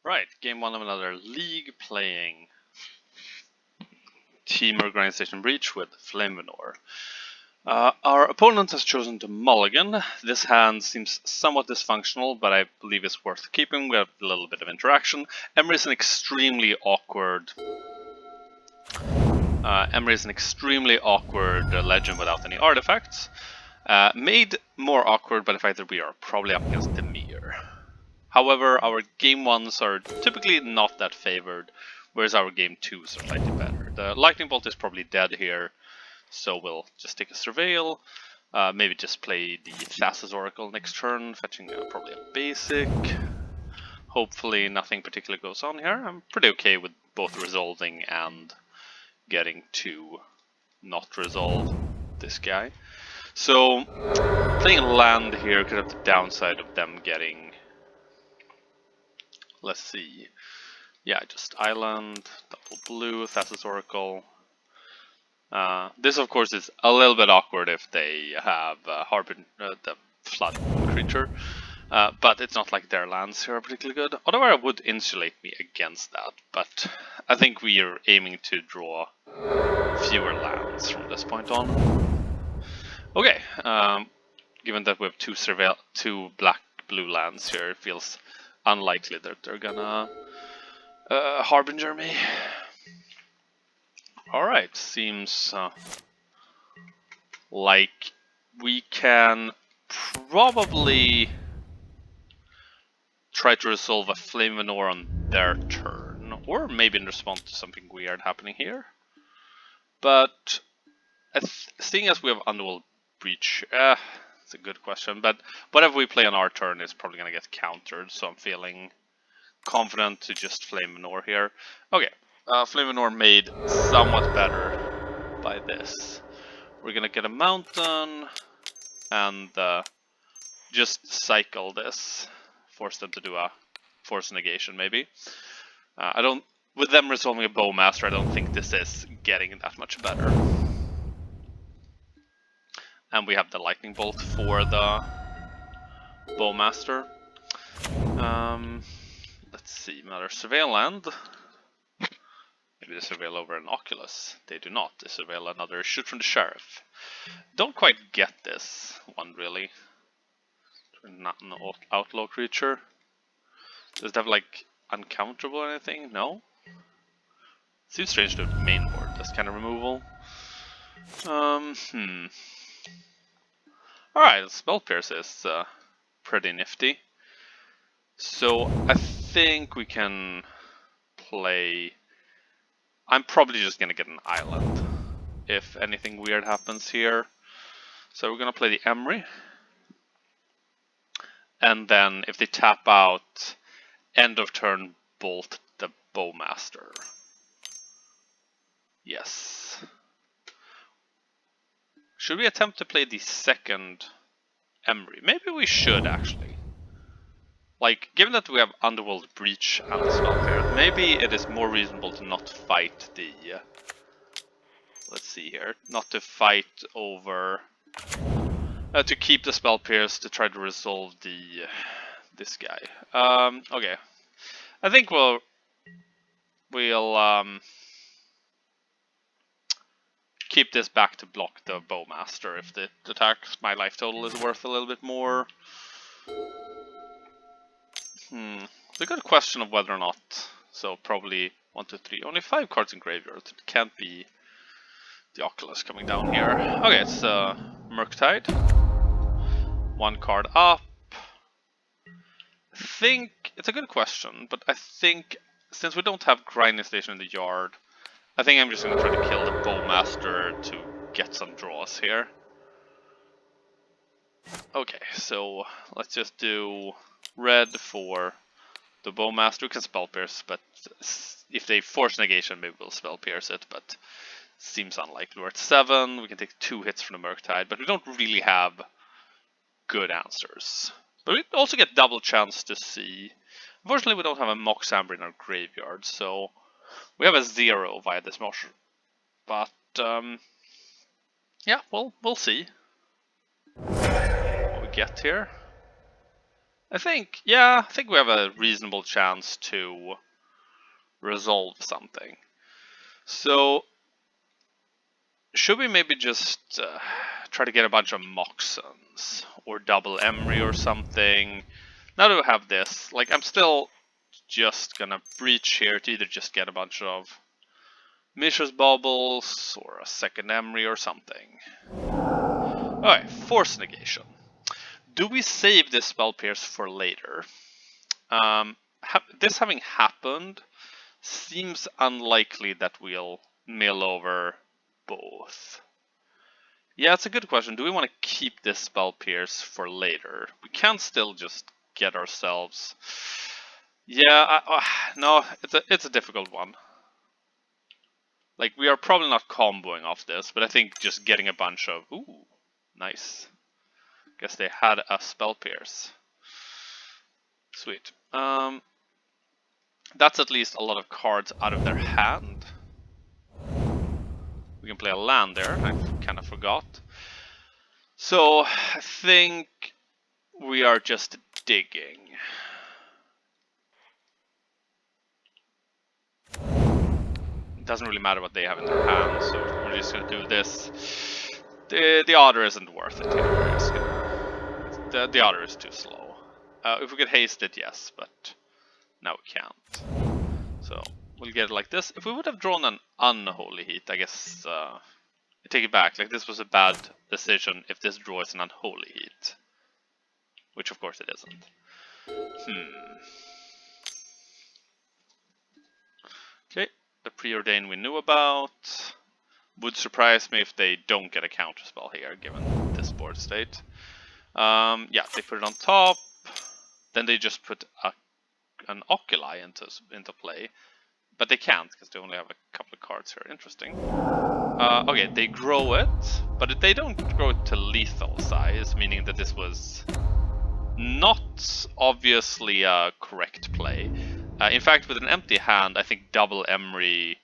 Right, game one of another league playing Termur Grinding Station Breach with Flame Venor. Our opponent has chosen to mulligan. This hand seems somewhat dysfunctional, but I believe it's worth keeping. We have a little bit of interaction. Emery is an extremely awkward legend without any artifacts. Made more awkward by the fact that we are probably up against Termur. However, our game ones are typically not that favored, whereas our game twos are slightly better. The lightning bolt is probably dead here, so we'll just take a surveil. Maybe just play the Thassa's Oracle next turn, fetching probably a basic. Hopefully nothing particular goes on here. I'm pretty okay with both resolving and getting to not resolve this guy. So playing land here could have the downside of them getting, let's see, yeah, just island, double blue, Thassa's Oracle. This of course is a little bit awkward if they have the flood creature, but it's not like their lands here are particularly good. Otherwise I would insulate me against that, but I think we are aiming to draw fewer lands from this point on. Okay, given that we have two black-blue lands here, it feels unlikely that they're gonna Harbinger me. Alright, seems like we can probably try to resolve a Flame Venor on their turn, or maybe in response to something weird happening here. But seeing as we have Underworld Breach, it's a good question, but whatever we play on our turn is probably going to get countered, so I'm feeling confident to just Flame Venor here. Okay, Flame Venor made somewhat better by this. We're going to get a mountain and just cycle this. Force them to do a force negation maybe. With them resolving a Bowmaster, I don't think this is getting that much better. And we have the Lightning Bolt for the Bowmaster. Let's see, another Surveil land. Maybe they surveil over an Oculus. They do not. They surveil another Shoot from the Sheriff. Don't quite get this one really. Not an outlaw creature. Does it have like uncounterable or anything? No? Seems strange to main board this kind of removal. Alright, Spell Pierce is pretty nifty. So I think we can play... I'm probably just gonna get an island if anything weird happens here. So we're gonna play the Emery. And then if they tap out, end of turn, bolt the Bowmaster. Yes. Should we attempt to play the second Emery? Maybe we should actually. Like, given that we have Underworld Breach and the Spell Pierce, maybe it is more reasonable to not fight the... let's see here. Not to fight over... to keep the Spell Pierce to try to resolve this guy. Okay. I think we'll keep this back to block the Bowmaster if the attack, my life total is worth a little bit more. It's a good question of whether or not. So probably 1, 2, 3. Only 5 cards in graveyard. It can't be the Oculus coming down here. Okay, it's Murktide. 1 card up. I think it's a good question, but I think since we don't have Grinding Station in the yard, I think I'm just going to try to kill the Bowmaster to get some draws here. Okay, so let's just do red for the Bowmaster. We can Spell Pierce, but if they force negation, maybe we'll Spell Pierce it, but seems unlikely. We're at 7, we can take 2 hits from the Murktide, but we don't really have good answers. But we also get double chance to see. Unfortunately, we don't have a Mox Amber in our graveyard, so we have a 0 via this motion. But yeah, we'll see what we get here. I think we have a reasonable chance to resolve something. So, should we maybe just try to get a bunch of Moxons or double Emery or something? Now that we have this, like, I'm still just gonna breach here to either just get a bunch of Mishra's Bubbles or a second Emery or something. Alright, Force Negation. Do we save this Spell Pierce for later? This having happened, seems unlikely that we'll mill over both. Yeah, it's a good question. Do we want to keep this Spell Pierce for later? We can still just get ourselves... Yeah, no, it's a difficult one. Like, we are probably not comboing off this, but I think just getting a bunch of... Ooh, nice. Guess they had a Spell Pierce. Sweet. That's at least a lot of cards out of their hand. We can play a land there, I kind of forgot. So, I think we are just digging. It doesn't really matter what they have in their hands, so we're just gonna do this. The order isn't worth it here. The order is too slow. If we could haste it, yes, but now we can't. So we'll get it like this. If we would have drawn an unholy heat, I guess I take it back. Like, this was a bad decision if this draw is an unholy heat, which of course it isn't. Okay, the preordain we knew about. Would surprise me if they don't get a counterspell here, given this board state. Yeah, they put it on top. Then they just put an Oculi into play. But they can't, because they only have a couple of cards here. Interesting. Okay, they grow it, but they don't grow it to lethal size, meaning that this was not obviously a correct play. In fact, with an empty hand, I think double Emery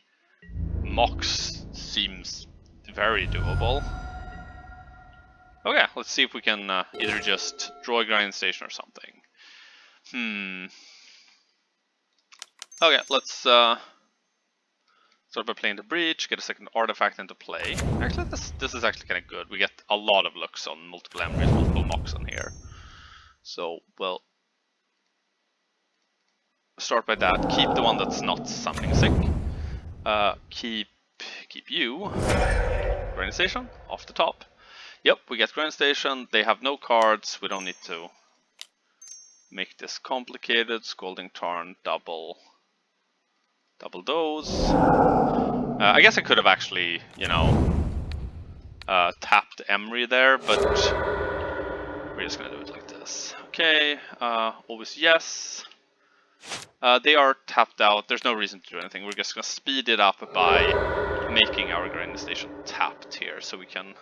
Mox seems very doable. Okay, let's see if we can either just draw a Grinding Station or something. Okay, let's start by playing the Breach, get a second artifact into play. Actually, this is actually kind of good. We get a lot of looks on multiple Emerys, multiple Mox on here. So we'll start by that. Keep the one that's not summoning sick. Keep you. Grinding Station off the top. Yep, we get Grinding Station. They have no cards. We don't need to make this complicated. Scalding Tarn, double those. I guess I could have actually, tapped Emery there, but we're just gonna do it like this. Okay, always yes. They are tapped out. There's no reason to do anything. We're just gonna speed it up by making our Grinding Station tapped here, so we can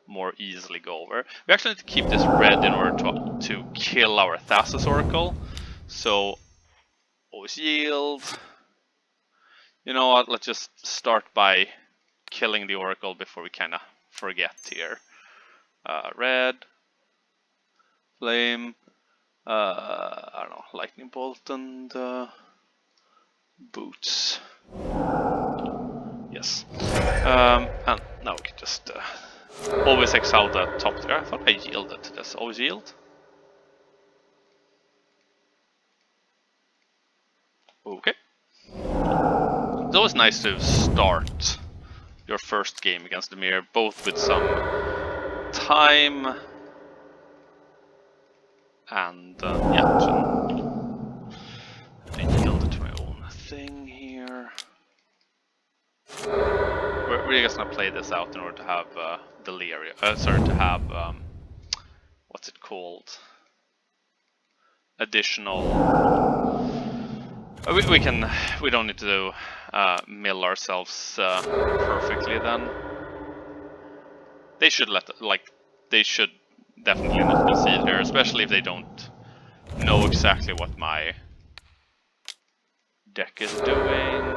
more easily go over. We actually need to keep this red in order to kill our Thassa's Oracle. So always yield. You know what? Let's just start by killing the Oracle before we kind of forget here. Red, flame. I don't know, lightning bolt and boots. Yes. And now we can just always exile the top there. I thought I yielded to this. Always yield. Okay. It's always nice to start your first game against the mirror, both with some time and yeah. So I need to build it to my own thing here. We're really just gonna play this out in order to have delirium. To have what's it called? Additional. We don't need to mill ourselves perfectly then. They should they should definitely not concede here, especially if they don't know exactly what my deck is doing.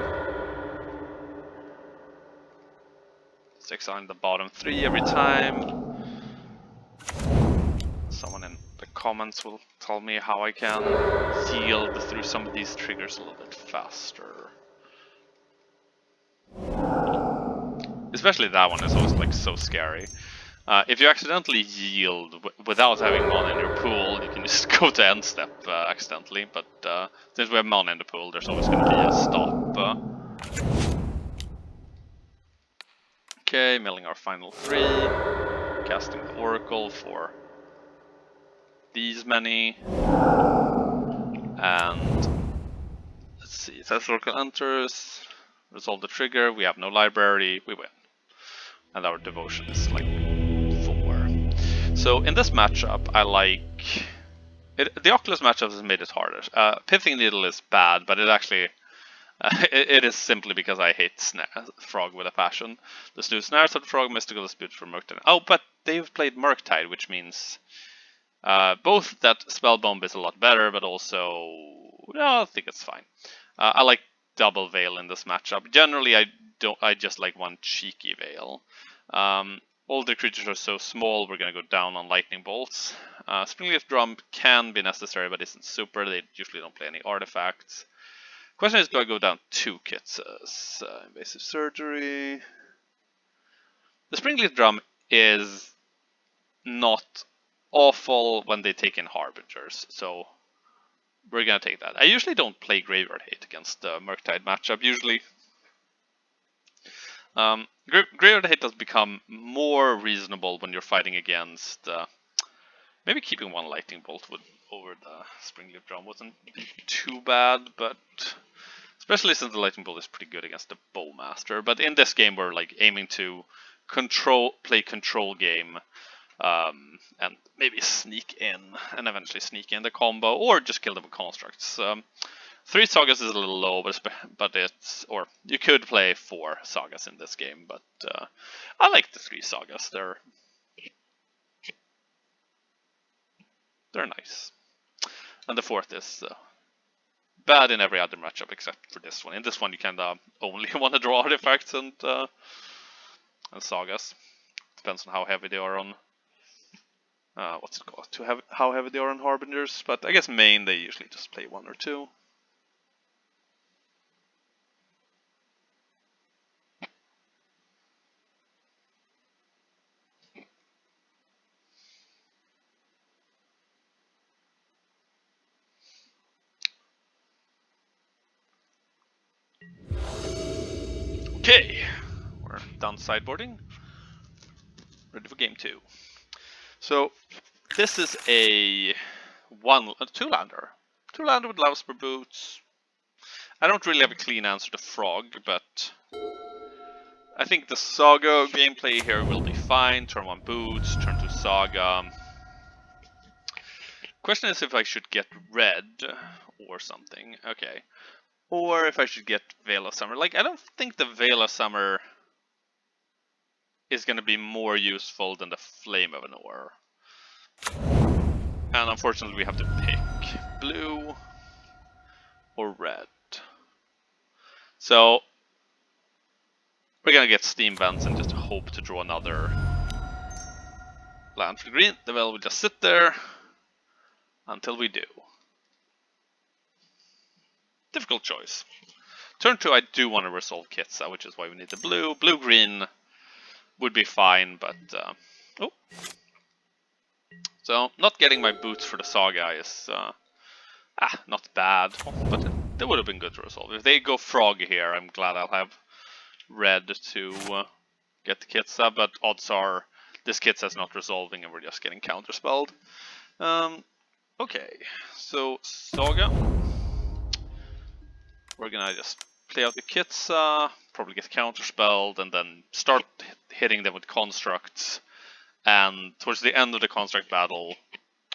Let's exile the bottom 3 every time. Someone in The comments will tell me how I can yield through some of these triggers a little bit faster. Especially that one is always like so scary. If you accidentally yield without having mana in your pool, you can just go to end step accidentally, but since we have mana in the pool, there's always going to be a stop. Okay, milling our final 3, casting the Oracle for these many, and let's see, if that Oracle enters, resolve the trigger, we have no library, we win. And our devotion is like 4. So in this matchup, I like... the Oculus matchup has made it harder. Pithing Needle is bad, but it actually... it is simply because I hate Frog with a passion. There's new snares of the Frog, Mystical Dispute for Murktide. Oh, but they've played Murktide, which means both that Spell Bomb is a lot better, but also I think it's fine. I like double Veil in this matchup. Generally, I just like one cheeky Veil. All the creatures are so small, we're gonna go down on Lightning Bolts. Springleaf Drum can be necessary, but isn't super. They usually don't play any artifacts. Question is, do I go down 2 kits? Invasive Surgery. The Springleaf Drum is not awful when they take in Harbingers, so we're gonna take that. I usually don't play Graveyard Hate against the Murktide matchup. Usually, Graveyard Hate does become more reasonable when you're fighting against. Maybe keeping 1 Lightning Bolt over the Springleaf Drum wasn't too bad, but especially since the Lightning Bolt is pretty good against the Bowmaster. But in this game, we're like aiming to play control game, and maybe sneak in and eventually sneak in the combo, or just kill them with constructs. 3 Sagas is a little low, but it's, or you could play 4 Sagas in this game, but I like the 3 Sagas. They're nice. And the 4th is bad in every other matchup except for this one. In this one, you kind of only want to draw artifacts and Sagas. Depends on how heavy they are on. What's it called? How heavy they are on Harbingers. But I guess main, they usually just play 1 or 2. Okay, we're done sideboarding. Ready for game 2. So this is a 2-lander. 2-lander with Lavspur Boots. I don't really have a clean answer to Frog, but I think the Saga gameplay here will be fine. Turn 1 Boots, turn 2 Saga. Question is if I should get red or something. Okay. Or if I should get Veil of Summer. Like, I don't think the Veil of Summer is going to be more useful than the Flame of an Ore. And unfortunately we have to pick blue or red. So we're going to get Steam Vents and just hope to draw another land for green. The Veil will just sit there until we do. Difficult choice. Turn 2, I do want to resolve Kitsa, which is why we need the blue. Blue-green would be fine, but... oh. So, not getting my boots for the Saga is... not bad, but they would have been good to resolve. If they go Frog here, I'm glad I'll have red to get the Kitsa, but odds are this Kitsa is not resolving and we're just getting counterspelled. Okay, so Saga. We're gonna just play out the Kitsa, probably get counterspelled, and then start hitting them with constructs. And towards the end of the construct battle,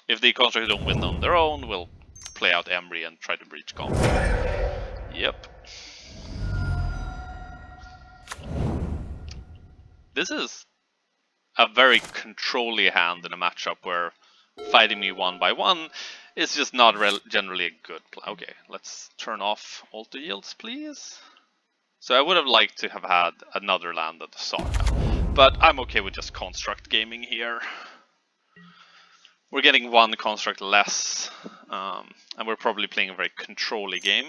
if the constructs don't win on their own, we'll play out Emry and try to breach combo. Yep. This is a very controlly hand in a matchup where fighting me 1 by 1 is just not generally a good play. Okay, let's turn off Alter Yields, please. So I would have liked to have had another land at the Saga, but I'm okay with just construct gaming here. We're getting one construct less, and we're probably playing a very control-y game.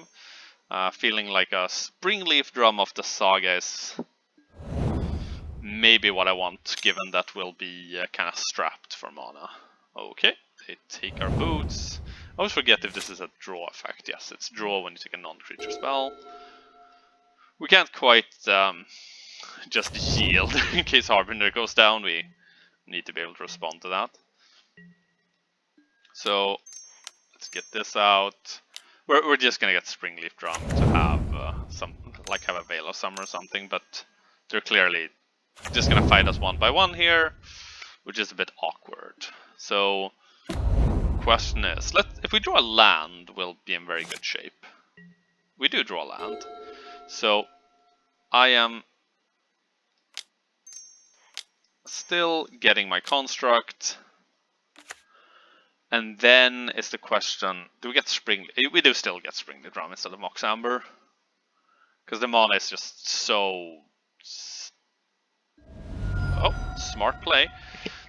Feeling like a Springleaf Drum of the Saga is maybe what I want, given that we'll be kind of strapped for mana. Okay, they take our boots. I always forget if this is a draw effect. Yes, it's draw when you take a non-creature spell. We can't quite just yield in case Harbinger goes down. We need to be able to respond to that. So let's get this out. We're just gonna get Springleaf Drum to have have a Veil of Summer or something, but they're clearly just gonna fight us one by one here, which is a bit awkward. So question is, if we draw a land, we'll be in very good shape. We do draw land, so I am still getting my construct. And then is the question, do we get Spring? We do still get Springleaf Drum instead of Mox Amber. Because the mana is just so... Oh, smart play.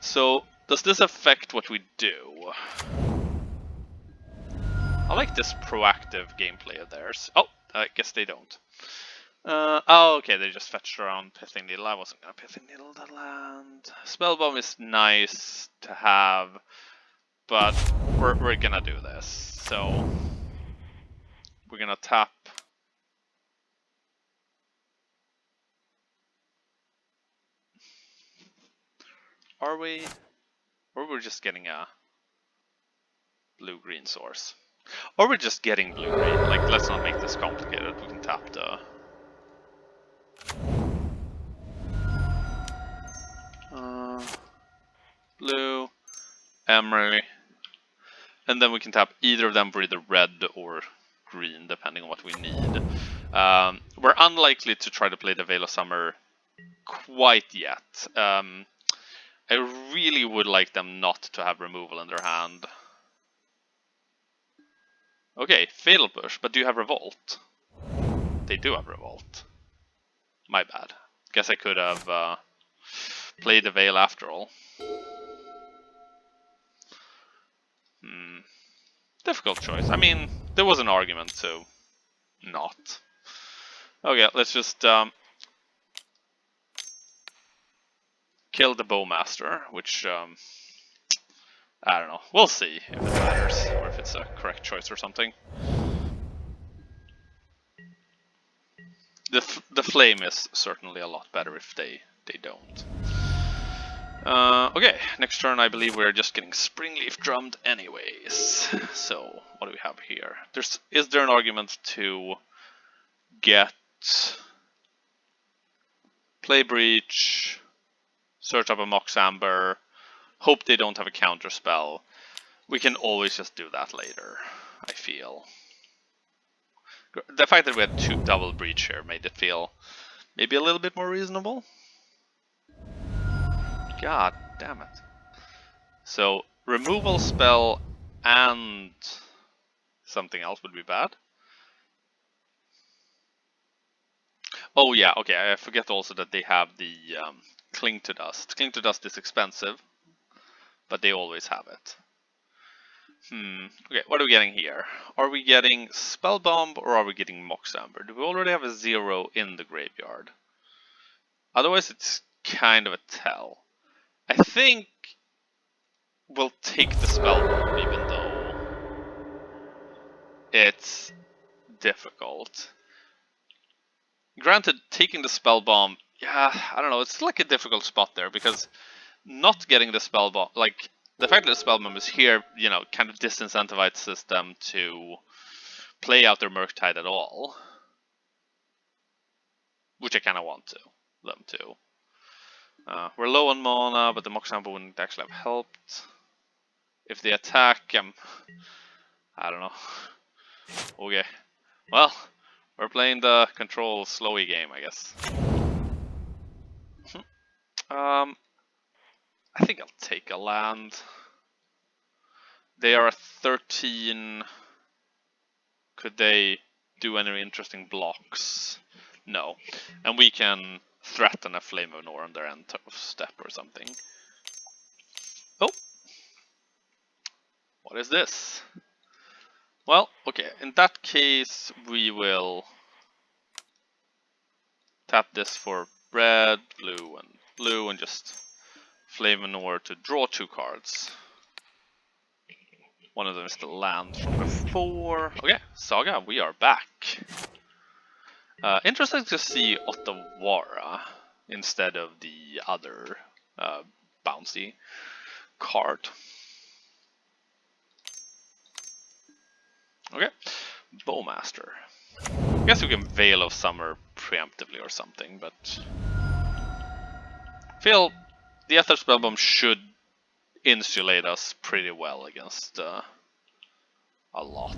So, does this affect what we do? I like this proactive gameplay of theirs. Oh, I guess they don't. Oh, okay, they just fetched around Pithing Needle. I wasn't gonna Pithing Needle the land. Spellbomb is nice to have, but we're gonna do this. So we're gonna tap. Are we? Or we're just getting a blue-green source. Or we're just getting blue-green. Like, let's not make this complicated. We can tap the... blue, emery, and then we can tap either of them for either red or green, depending on what we need. We're unlikely to try to play the Veil of Summer quite yet. I really would like them not to have removal in their hand. Okay, Fatal Push, but do you have Revolt? They do have Revolt. My bad. Guess I could have played the Veil after all. Difficult choice. I mean, there was an argument to not. Okay, let's just kill the Bowmaster, which I don't know. We'll see if it matters or if it's a correct choice or something. The flame is certainly a lot better if they don't. Okay, next turn I believe we're just getting Springleaf Drummed anyways. So, what do we have here? Is there an argument to get Play Breach, search up a Mox Amber, hope they don't have a counter spell? We can always just do that later, I feel. The fact that we had 2 double breach here made it feel maybe a little bit more reasonable. God damn it. So, removal spell and something else would be bad. Oh yeah, okay, I forget also that they have the Cling to Dust. Cling to Dust is expensive, but they always have it. Okay, what are we getting here? Are we getting Spellbomb or are we getting Mox Amber? Do we already have a 0 in the graveyard? Otherwise it's kind of a tell. I think we'll take the Spellbomb even though it's difficult. Granted, taking the Spellbomb, yeah, I don't know, it's like a difficult spot there because not getting the Spellbomb, like the fact that the Spellbomb is here, you know, kind of disincentivizes them to play out their Murktide at all. Which I kind of want them to. We're low on mana, but the Mox Amber wouldn't actually have helped. If they attack, I don't know. Okay. Well, we're playing the control slowy game, I guess. I think I'll take a land. They are at 13. Could they do any interesting blocks? No. And we can threaten a Flame of Nor on their end step or something. Oh! What is this? Well, okay, in that case we will tap this for red, blue, and just Flame Manure to draw 2 cards. One of them is the land from before. Okay, Saga, we are back. Interesting to see Ottawara instead of the other bouncy card. Okay, Bowmaster. I guess we can Veil of Summer preemptively or something, but I feel the Ether Spellbomb should insulate us pretty well against a lot.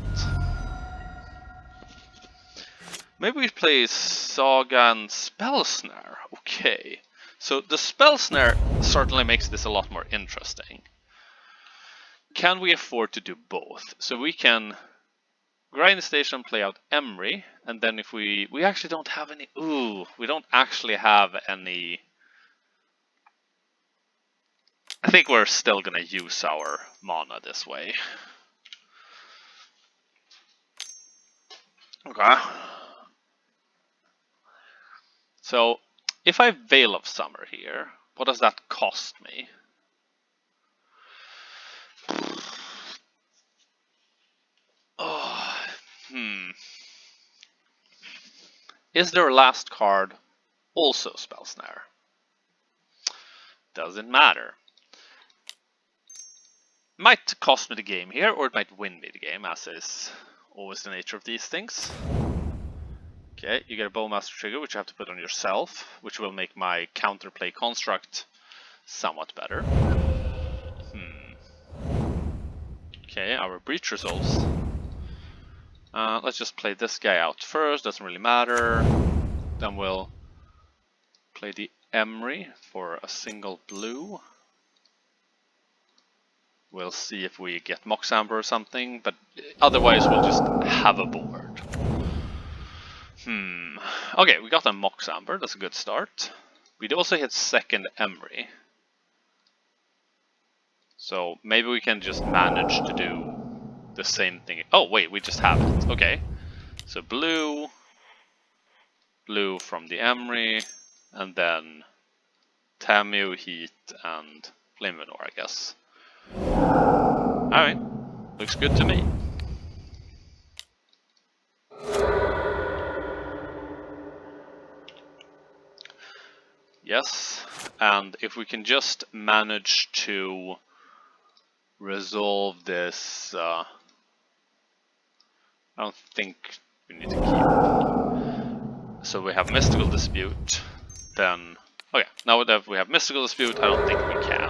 Maybe we play Saga and Spell Snare. Okay, so the Spell Snare certainly makes this a lot more interesting. Can we afford to do both? So we can Grinding Station, play out Emery, and then if we actually don't have any. Ooh, we don't actually have any. I think we're still gonna use our mana this way. Okay. So, if I Veil of Summer here, what does that cost me? Oh, Is their last card also Spell Snare? Doesn't matter. Might cost me the game here, or it might win me the game, as is always the nature of these things. Okay, you get a Bowmaster trigger, which you have to put on yourself, which will make my counterplay construct somewhat better. Okay, our Breach resolves. Let's just play this guy out first, doesn't really matter. Then we'll play the Emery for a single blue. We'll see if we get Mox Amber or something, but otherwise we'll just have a board. Okay, we got a Mox Amber, that's a good start. We'd also hit second Emery. So maybe we can just manage to do the same thing. Oh wait, we just have it. Okay. So blue from the Emery, and then Tamu, Heat, and Flame Manure, I guess. Alright, looks good to me. Yes, and if we can just manage to resolve this, I don't think we need to keep. So we have Mystical Dispute, then. Okay, now that we have Mystical Dispute, I don't think we can.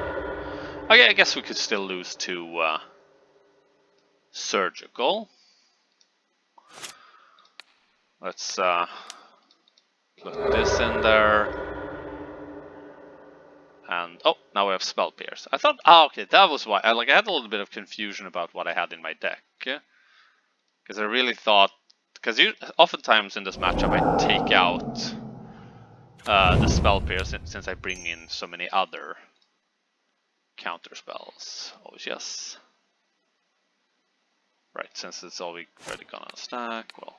Okay, I guess we could still lose to Surgical. Let's put this in there. And oh, now we have Spell Pierce. I thought, okay, that was why. I had a little bit of confusion about what I had in my deck, because I really thought, because oftentimes in this matchup I take out the Spell Pierce since I bring in so many other counter spells. Oh yes, right. Since it's already gone on stack, well.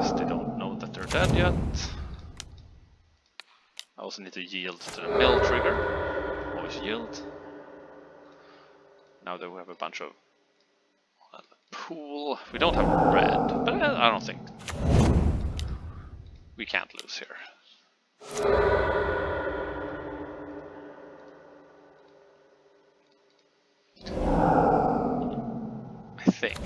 Guess they don't know that they're dead yet. I also need to yield to the mill trigger. Always yield. Now that we have a bunch of pool, we don't have red, but I don't think we can't lose here. I think.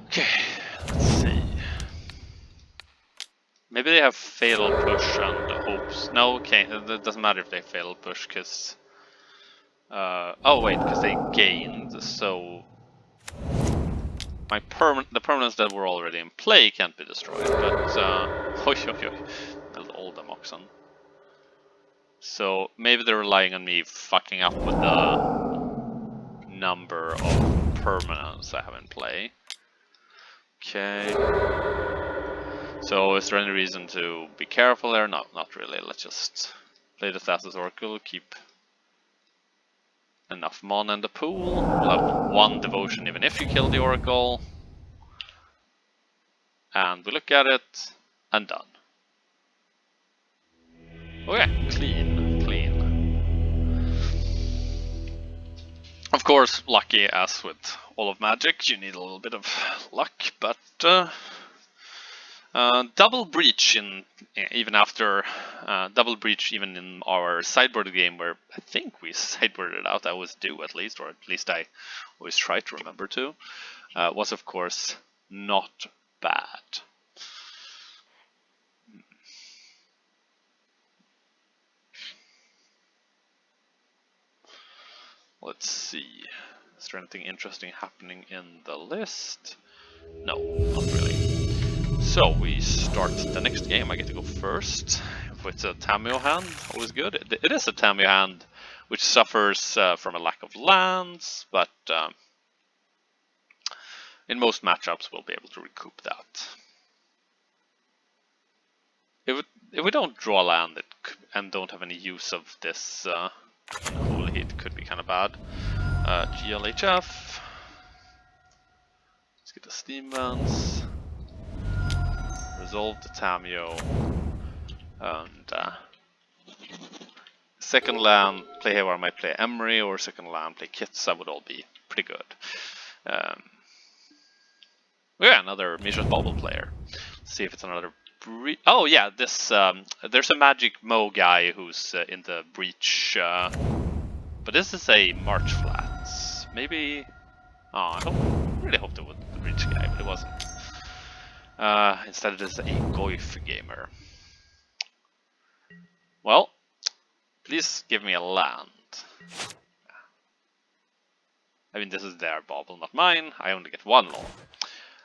Okay, let's see. Maybe they have Fatal Push and hopes. No, okay, it doesn't matter if they Fatal Push, because... oh wait, because they gained, so... the permanents that were already in play can't be destroyed, but... build all the Moxon. So maybe they're relying on me fucking up with the number of permanents I have in play. Okay. So is there any reason to be careful there? No, not really. Let's just play the Thassa's Oracle, keep enough mana in the pool. We'll have 1 devotion even if you kill the Oracle. And we look at it, and done. Okay, clean, clean. Of course, lucky as with all of Magic, you need a little bit of luck, but double breach even after double breach even in our sideboard game, where I think we sideboarded out. I always do, at least, or at least I always try to remember to. Was of course not bad. Let's see. Is there anything interesting happening in the list? No, not really. So we start the next game. I get to go first. If it's a Tamio hand, always good. It is a Tamio hand, which suffers from a lack of lands, but in most matchups we'll be able to recoup that. If we don't draw land and don't have any use of this Holy Heat, could be kind of bad. GLHF. Let's get the Steam Vents. Resolve the Tamio. And second land, play here where I might play Emery, or second land, play Kitsa would all be pretty good. Yeah, another Mishra's Bauble player. Let's see if it's another breach. Oh yeah, this there's a Magic Mo guy who's in the breach, but this is a March Flats. Maybe. Oh, really hoped it was the breach guy, but it wasn't. Instead, it is a Goif gamer. Well, please give me a land. I mean, this is their bauble, not mine. I only get 1 law.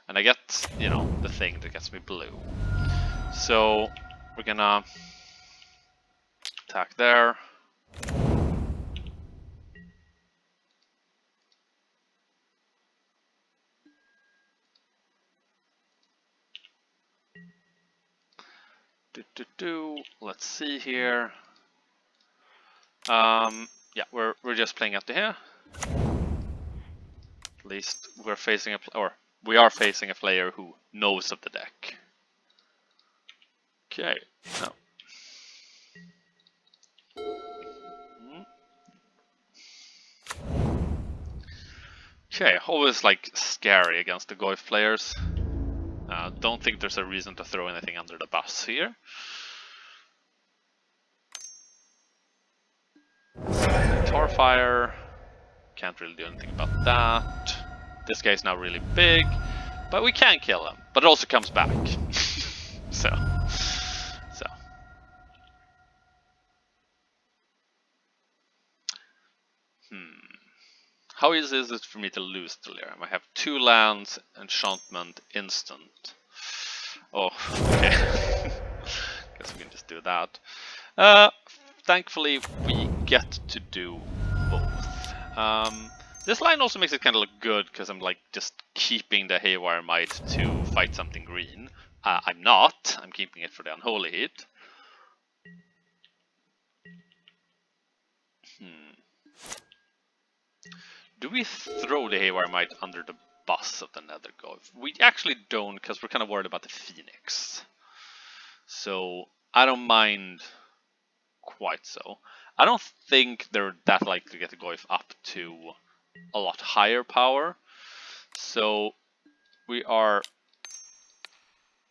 And I get, you know, the thing that gets me blue. So, we're gonna attack there. Let's see here. Yeah, we're just playing up to here. At least we're facing we are facing a player who knows of the deck. Okay, no. Okay, always like scary against the Goif players. Don't think there's a reason to throw anything under the bus here. Tarfire. Can't really do anything about that. This guy's now really big, but we can kill him. But it also comes back. so. How easy is it for me to lose Delirium? I have 2 lands, enchantment, instant. Oh, okay. Guess we can just do that. Thankfully, we get to do both. This line also makes it kind of look good, because I'm like just keeping the Haywire Might to fight something green. I'm not. I'm keeping it for the Unholy Heat. Do we throw the Haywire Might under the bus of the Nether Goif? We actually don't, because we're kind of worried about the Phoenix. So I don't mind quite so. I don't think they're that likely to get the Goif up to a lot higher power. So we are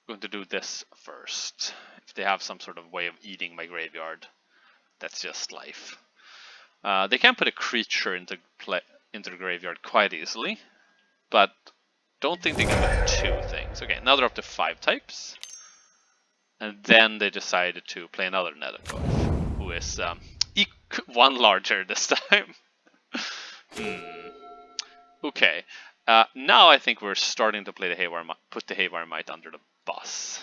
going to do this first. If they have some sort of way of eating my graveyard, that's just life. They can put a creature into the graveyard quite easily, but don't think they can put 2 things. Okay, now they're up to 5 types. And then they decided to play another Nether Goif, who is 1 larger this time. Okay, now I think we're starting to play the Haywire, put the Haywire Might under the bus.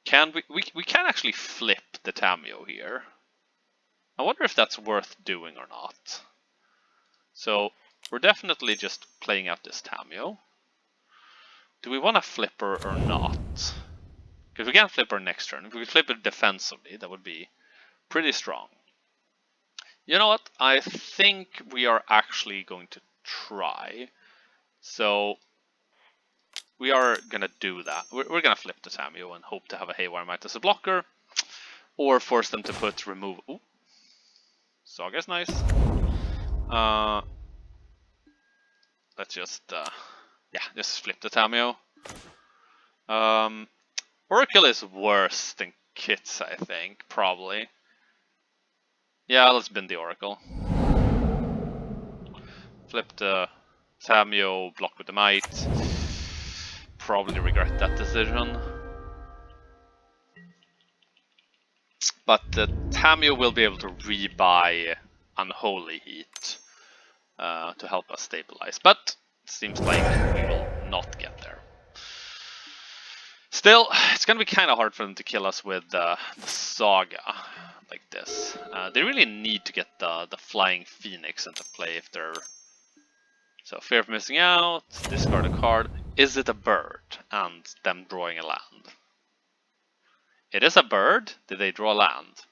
Can we can actually flip the Tamio here. I wonder if that's worth doing or not. So we're definitely just playing out this Tamio. Do we want to flip her or not? Because we can't flip her next turn. If we flip it defensively, that would be pretty strong. You know what? I think we are actually going to try. So we are gonna do that. We're gonna flip the Tamio and hope to have a Haywire Might as a blocker, or force them to put remove. Ooh, Saga's nice. Let's just just flip the Tamio. Oracle is worse than Kits, I think, probably. Yeah, let's bin the Oracle. Flip the Tamio, block with the Might. Probably regret that decision. But the Tamio will be able to rebuy Unholy Heat to help us stabilize. But it seems like we will not get there. Still, it's gonna be kind of hard for them to kill us with the Saga like this. They really need to get the Flying Phoenix into play if they're... So, fear of missing out, discard a card. Is it a bird? And them drawing a land. It is a bird. Did they draw land?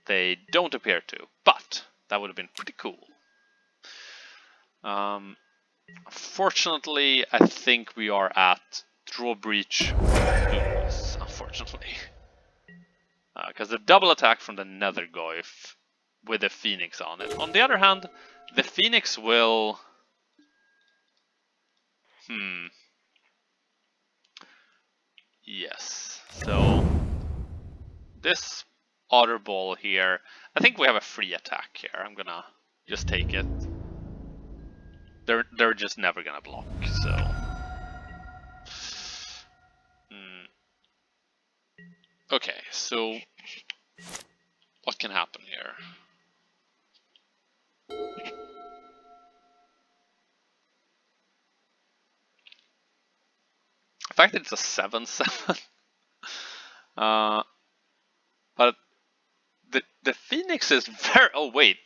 They don't appear to, but that would have been pretty cool. Unfortunately, I think we are at draw breach lose, unfortunately. Because the double attack from the Nethergoyf with a Phoenix on it. On the other hand, the Phoenix will... Yes, so this Otter Ball here, I think we have a free attack here. I'm gonna just take it. They're just never gonna block, so... Okay, so what can happen here? The fact that it's a 7/7, but the Phoenix is very... Oh wait,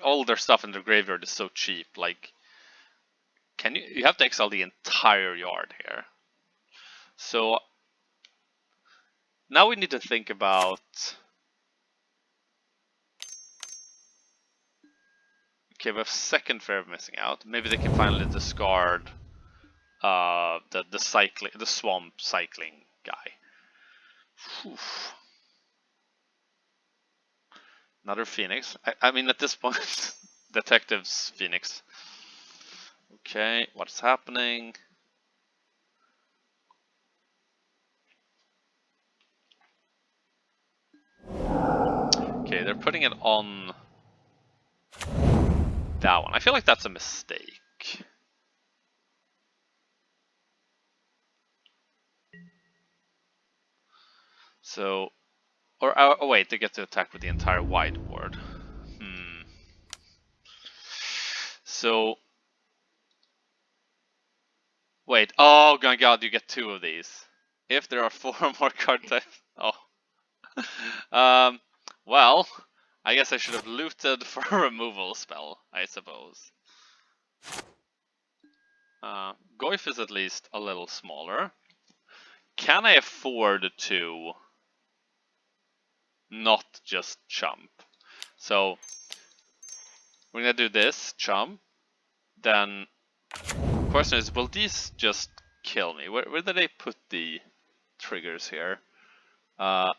all their stuff in the graveyard is so cheap. Like, can you have to exile the entire yard here? So now we need to think about... Okay, we have second fear of missing out. Maybe they can finally discard the swamp cycling guy. Whew. Another Phoenix. I mean, at this point, Detective's Phoenix. Okay, what's happening? Okay, they're putting it on that one. I feel like that's a mistake. So, or oh wait, they get to attack with the entire whiteboard. So, wait. Oh my god, you get 2 of these. If there are 4 more card types. Oh. Well, I guess I should have looted for a removal spell, I suppose. Goyf is at least a little smaller. Can I afford to not just chump? So we're gonna do this, chump. Then the question is, will these just kill me? Where did they put the triggers here? They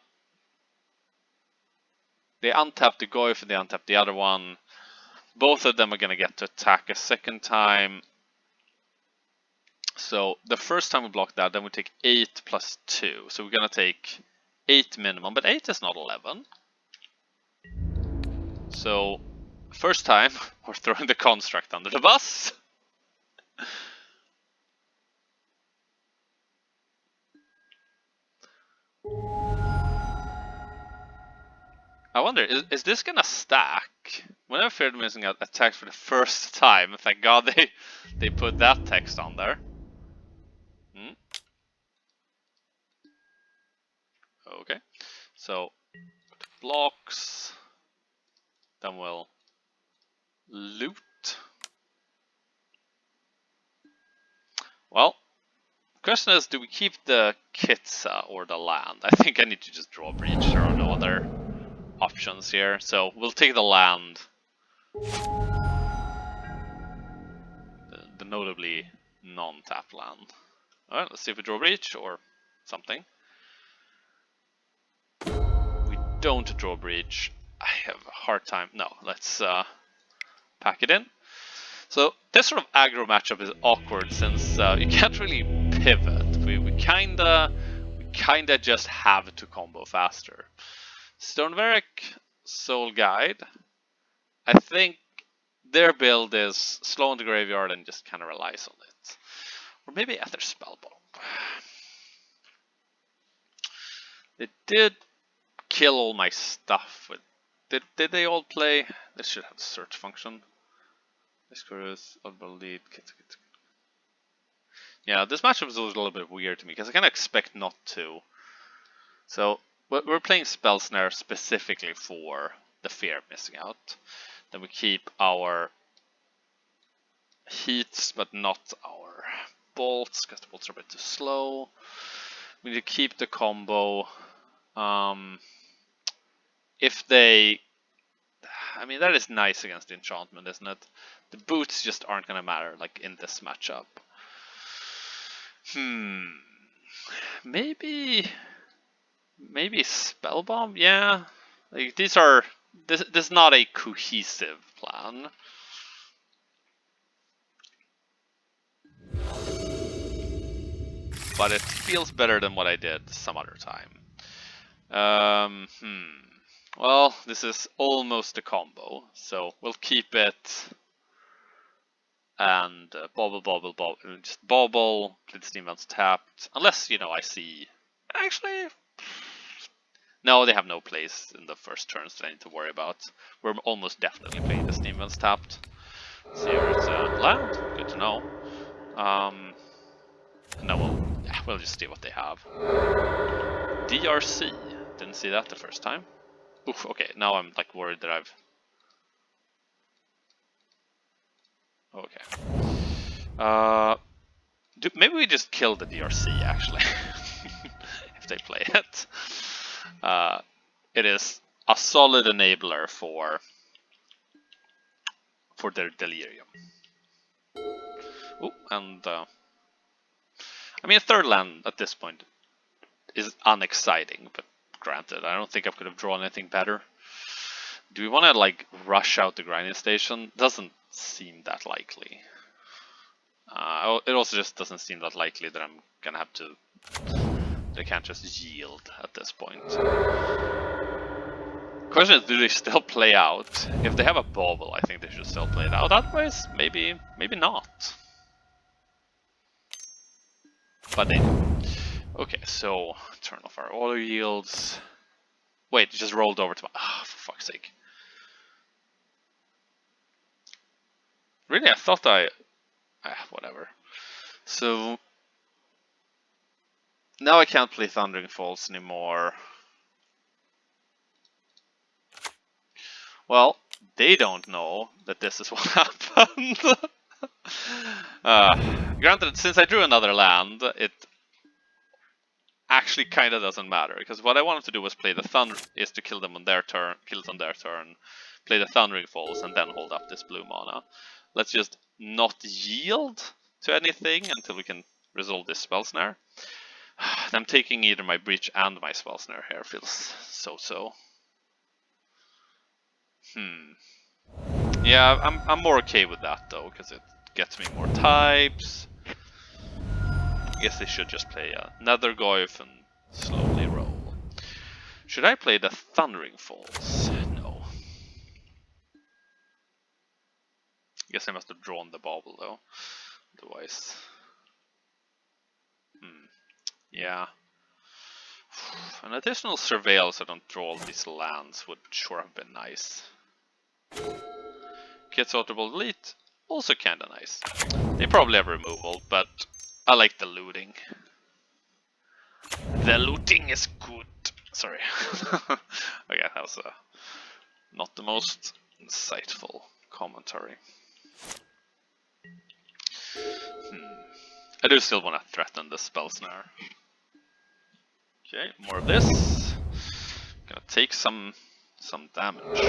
untap the Goyf and they untap the other one. Both of them are gonna get to attack a second time. So the first time we block that, then we take 8 plus 2. So we're gonna take 8 minimum, but 8 is not 11. So first time, we're throwing the construct under the bus. I wonder, is this gonna stack? Whenever Feared Missing Out attacks for the first time, thank god they put that text on there. Okay, so blocks, then we'll loot. Well, question is, do we keep the Kitsa or the land? I think I need to just draw a breach. There are no other options here, so we'll take the land. The notably non-tap land. Alright, let's see if we draw a breach or something. We don't draw a breach. I have a hard time. No, let's pack it in. So this sort of aggro matchup is awkward since you can't really pivot. We kinda just have to combo faster. Stoneveric, Soul Guide. I think their build is slow in the graveyard and just kind of relies on it. Or maybe Ether Spellbomb. They did kill all my stuff. With, did they all play? This should have a search function. Discourse, Oddball Lead, yeah, this matchup is always a little bit weird to me because I kind of expect not to. So we're playing Spell Snare specifically for the fear of missing out. Then we keep our heats, but not our bolts because the bolts are a bit too slow. We need to keep the combo. If they, I mean, that is nice against the enchantment, isn't it? The boots just aren't gonna matter, like in this matchup. Maybe Spellbomb, yeah. Like these are, this is not a cohesive plan. But it feels better than what I did some other time. Well, this is almost a combo, so we'll keep it. And bobble, just bobble, play the steam vents tapped. Unless, you know, I see. Actually, no, they have no place in the first turns that I need to worry about. We're almost definitely playing the steam vents tapped. So here it's land, good to know. No, we'll just see what they have. DRC, didn't see that the first time. Oof, okay, now I'm like worried that I've. Okay. Maybe we just kill the DRC actually, if they play it. It is a solid enabler for their delirium. Ooh, and I mean, a third land at this point is unexciting, but granted, I don't think I could have drawn anything better. Do we want to like rush out the grinding station? Doesn't seem that likely. It also just doesn't seem that likely that I'm gonna have to. They can't just yield at this point. Question is, do they still play out? If they have a bobble, I think they should still play it out. Otherwise, maybe not. But they do. Okay, so turn off our auto yields. Wait, it just rolled over to my. Ah, for fuck's sake. Really, I thought whatever. So now I can't play Thundering Falls anymore. Well, they don't know that this is what happened. Granted, since I drew another land, it actually kind of doesn't matter, because what I wanted to do was play the Thunder, is to kill them on their turn, play the Thundering Falls, and then hold up this blue mana. Let's just not yield to anything until we can resolve this Spell Snare. I'm taking either my Breach and my Spell Snare here, feels so. Yeah, I'm more okay with that though, because it gets me more types. I guess they should just play another Goyf and slowly roll. Should I play the Thundering Falls? No. Guess I must have drawn the bobble though. Otherwise. Yeah. An additional Surveil so I don't draw all these lands would sure have been nice. Kit's Audible Delete, also kinda nice. They probably have removal, but I like the looting. The looting is good. Sorry. Okay, that was not the most insightful commentary. I do still want to threaten the spell snare. Okay, more of this. Gonna take some damage.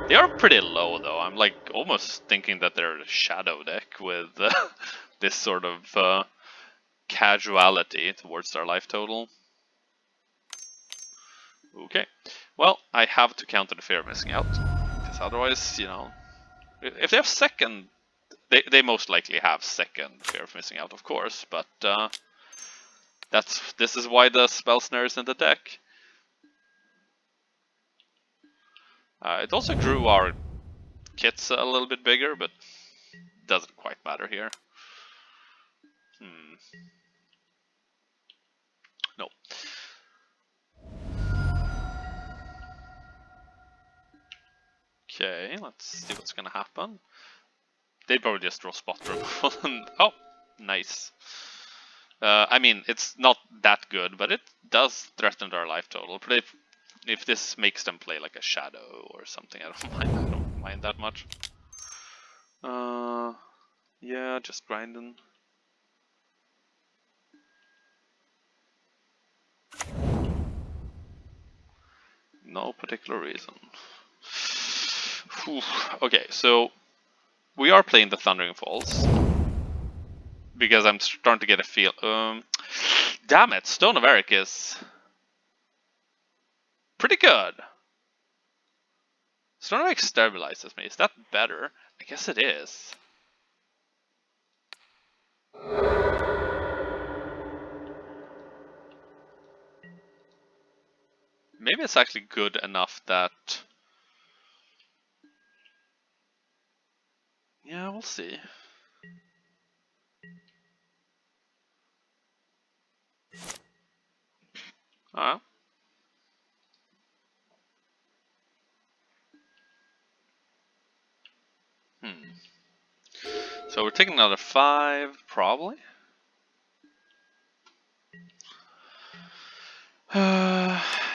They are pretty low though. I'm like almost thinking that they're a shadow deck with this sort of casuality towards their life total. Okay, well, I have to counter the fear of missing out, because otherwise, you know, if they have second, they most likely have second fear of missing out, of course, but this is why the spell snare is in the deck. It also grew our kits a little bit bigger, but doesn't quite matter here. No. Okay, let's see what's gonna happen. They'd probably just draw spot removal and oh, nice. I mean, it's not that good, but it does threaten their life total. But if this makes them play like a shadow or something, I don't mind that much. Yeah, just grinding. No particular reason. Whew. Okay, so we are playing the Thundering Falls because I'm starting to get a feel. Damn it, Stone of Eric is pretty good. Stone of Eric stabilizes me. Is that better? I guess it is. Maybe it's actually good enough that... Yeah, we'll see. Alright. So we're taking another 5, probably.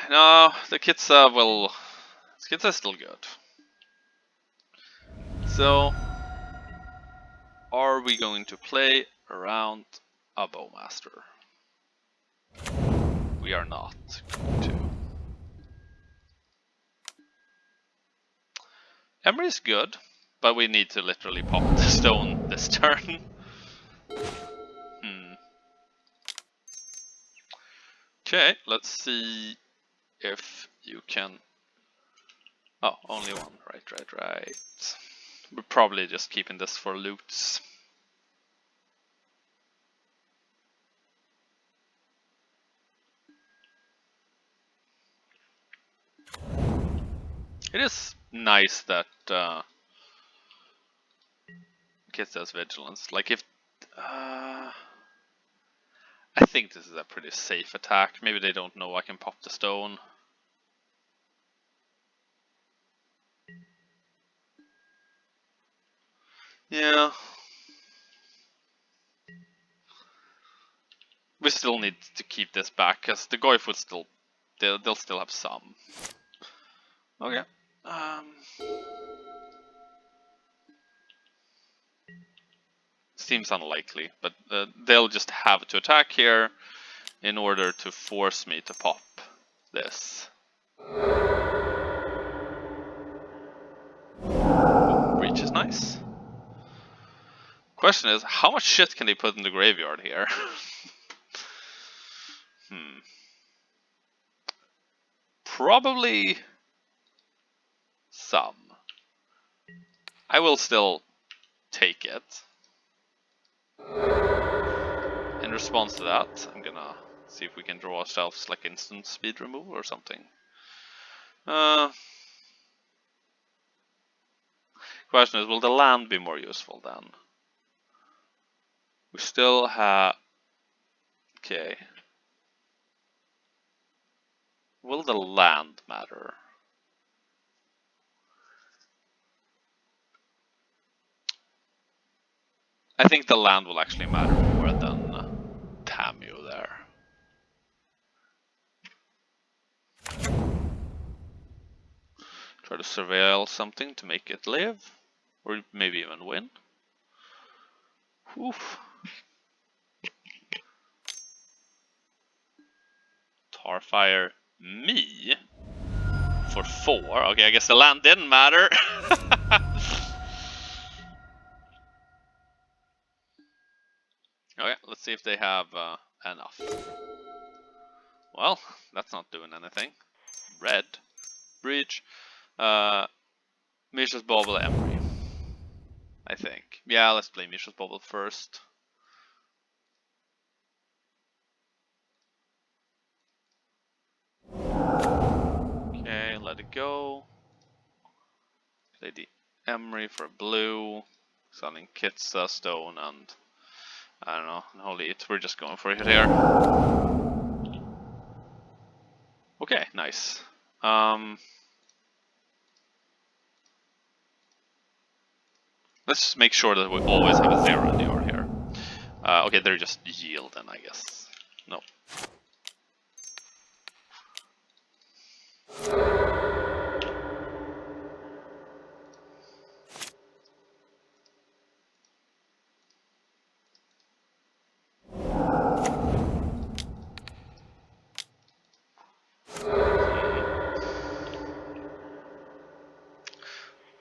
No, the Kitsa will... The Kitsa is still good. So, are we going to play around a Bowmaster? We are not going to. Emery is good, but we need to literally pop the stone this turn. Okay, let's see if you can... Oh, only one. Right. We're probably just keeping this for loots. It is nice that Kit has vigilance. Like if... I think this is a pretty safe attack. Maybe they don't know I can pop the stone. Yeah. We still need to keep this back, because the Goyf would still... They'll still have some. Okay. Seems unlikely, but they'll just have to attack here in order to force me to pop this. Breach is nice. Question is, how much shit can they put in the graveyard here? Probably some. I will still take it. In response to that, I'm gonna see if we can draw ourselves like instant speed removal or something. Question is, will the land be more useful then? We still have... Okay. Will the land matter? I think the land will actually matter more than Tamu there. Try to surveil something to make it live. Or maybe even win. Oof. Tarfire me for 4. Okay, I guess the land didn't matter. Okay, let's see if they have enough. Well, that's not doing anything. Red. Breach. Mishra's Bauble, Emery. I think. Yeah, let's play Mishra's Bauble first. Okay, let it go. Play the Emery for blue. Selling Kitsa, Stone, and I don't know, Holy It. We're just going for it here. Okay, nice. Let's just make sure that we always have a 0 in the yard here. Okay, they're just yielding, I guess. No.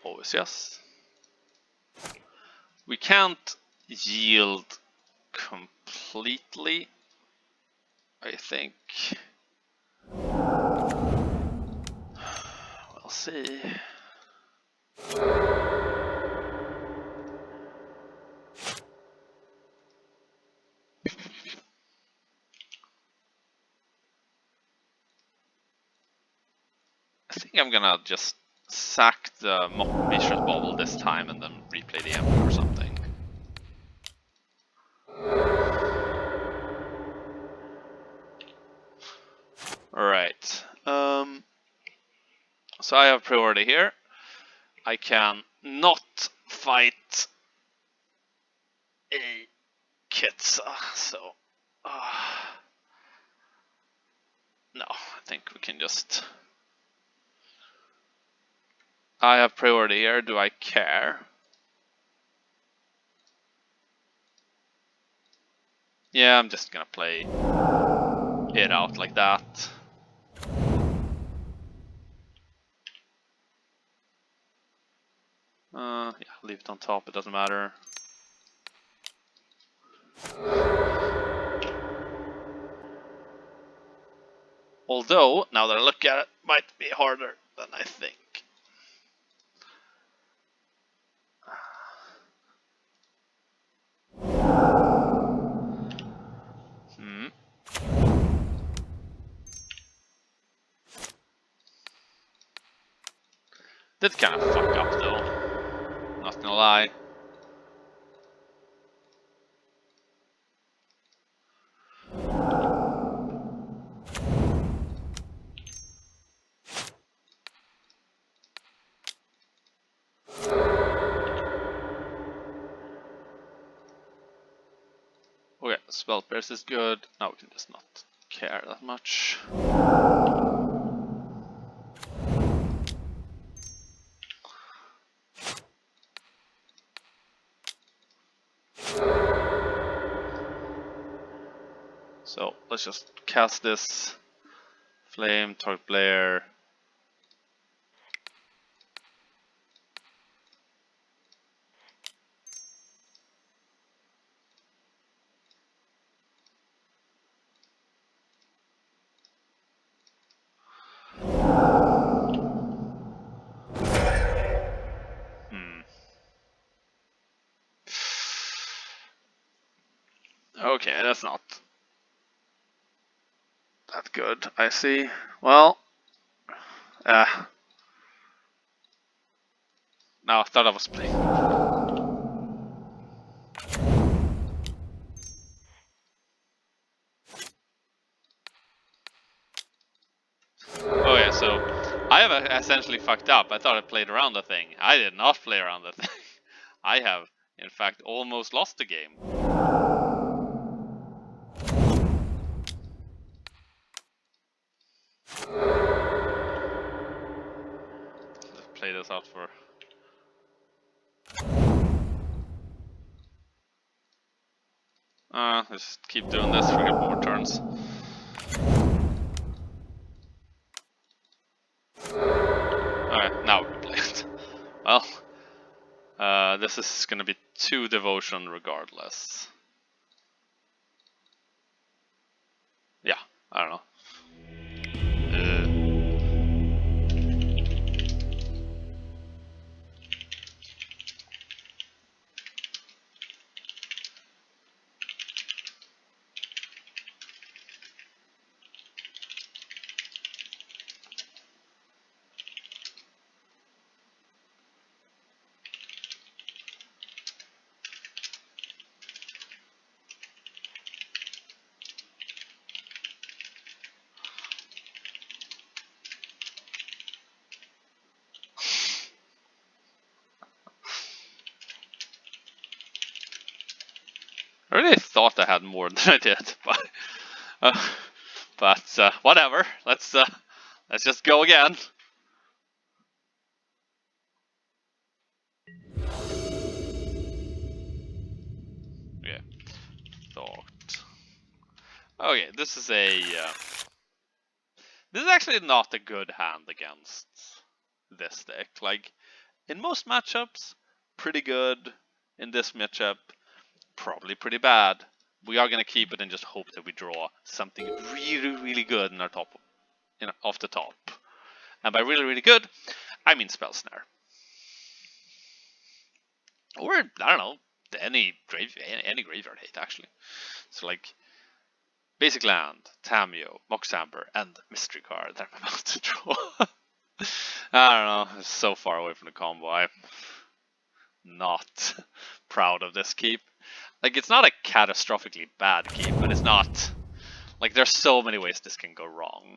Always yes. We can't yield completely, I think. We'll see. I think I'm gonna just sack the Mishra's Bauble this time and then replay the Emperor or something. Alright. So I have priority here. I can not fight a Kitsa, so no, I think we can just. I have priority here. Do I care? Yeah, I'm just gonna play it out like that. Yeah, leave it on top. It doesn't matter. Although, now that I look at it, might be harder than I think. Did kind of fuck up though. Not gonna lie. Okay, spell pierce is good. Now we can just not care that much. So let's just cast this flame, target player. Okay, that's not that good, I see. Well, no, I thought I was playing. Okay, so I have essentially fucked up. I thought I played around the thing. I did not play around the thing. I have, in fact, almost lost the game. this out for. Just keep doing this for a couple more turns. Alright, now we play it. Well, this is gonna be 2 devotion regardless. Yeah, I don't know. I really thought I had more than I did, but whatever. Let's just go again. Okay, thought. Okay, this is actually not a good hand against this deck. Like in most matchups, pretty good. In this matchup, probably pretty bad. We are gonna keep it and just hope that we draw something really, really good in our top, off the top. And by really, really good, I mean Spell Snare. Or I don't know, any graveyard hate actually. So like basic land, Tameo, Moxamber, and mystery card that I'm about to draw. I don't know, it's so far away from the combo. I'm not proud of this keep. Like, it's not a catastrophically bad keep, but it's not. Like, there's so many ways this can go wrong.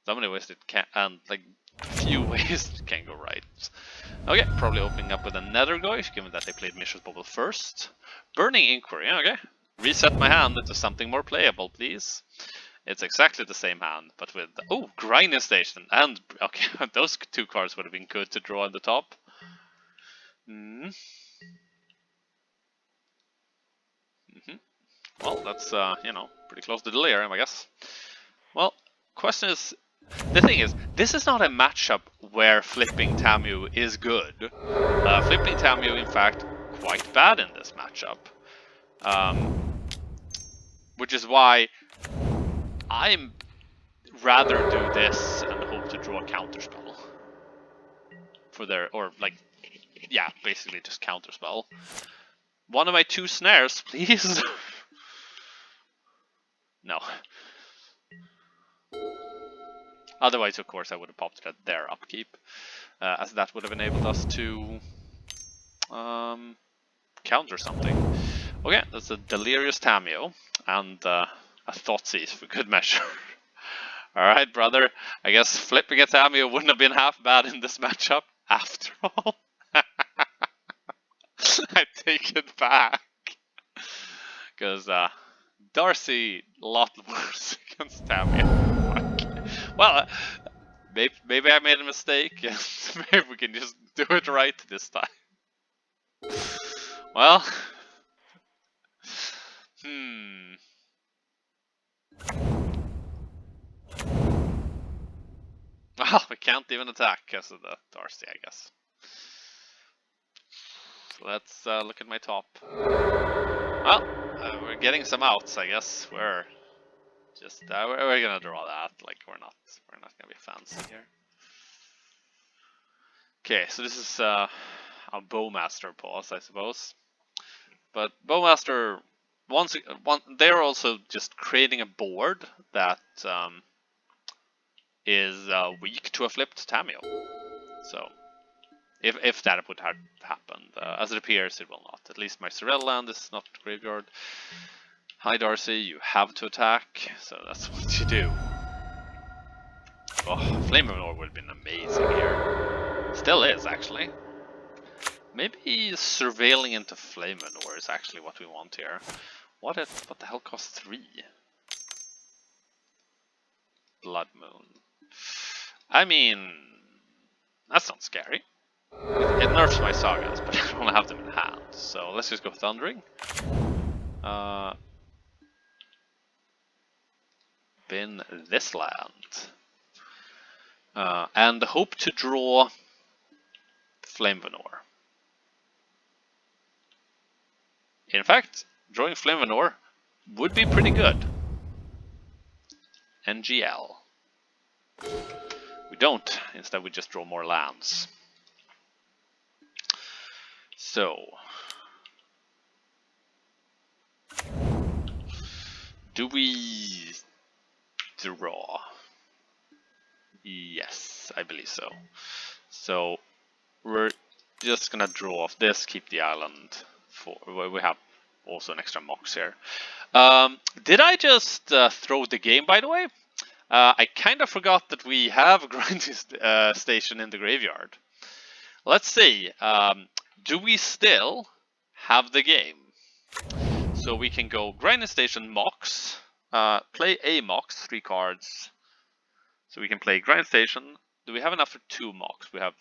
So many ways it can, and like, few ways it can go right. Okay, probably opening up with a Nethergoyf, given that they played Mishra's Bubble first. Burning Inquiry, okay. Reset my hand into something more playable, please. It's exactly the same hand, but with, oh, Grinding Station, and, okay, those 2 cards would have been good to draw on the top. Well, that's, you know, pretty close to delirium, I guess. Well, question is, the thing is, this is not a matchup where flipping Tamu is good. Flipping Tamu, in fact, quite bad in this matchup. Which is why I'm rather do this and hope to draw a counterspell. For their, or like, yeah, basically just counterspell. One of my 2 snares, please. No. Otherwise, of course, I would have popped it at their upkeep, as that would have enabled us to counter something. Okay, that's a Delirious Tameo, and a Thoughtseize for good measure. Alright, brother, I guess flipping a Tameo wouldn't have been half bad in this matchup, after all. I take it back. Because Darcy, a lot worse against Tameo. Well, maybe I made a mistake, and maybe we can just do it right this time. Well, Well, we can't even attack because of the Darcy, I guess. So let's look at my top. Well, we're getting some outs, I guess. We're just we're gonna draw that. Like we're not gonna be fancy here. Okay, so this is a Bowmaster pause, I suppose. But Bowmaster, they're also just creating a board that is weak to a flipped Tameo. So, if that would have happened, as it appears, it will not. At least my Sorel land is not graveyard. Hi Darcy, you have to attack, so that's what you do. Oh, Flame of Nor would have been amazing here. Still is, actually. Maybe surveilling into Flame of Nor is actually what we want here. What the hell costs 3? Blood Moon. I mean, That's not scary. It nerfs my sagas, but I don't have them in hand. So let's just go Thundering. Bin this land. And hope to draw Flame Veneer. In fact, drawing Flame Veneer would be pretty good. NGL. We don't. Instead, we just draw more lands. So, do we draw? Yes, I believe so. So, we're just gonna draw off this, keep the island for. We have also an extra Mox here. Did I just throw the game, by the way? I kind of forgot that we have a grinding station in the graveyard. Let's see. Do we still have the game? So we can go grinding station Mox, play a Mox, 3 cards. So we can play grinding station. Do we have enough for 2 Mox? We have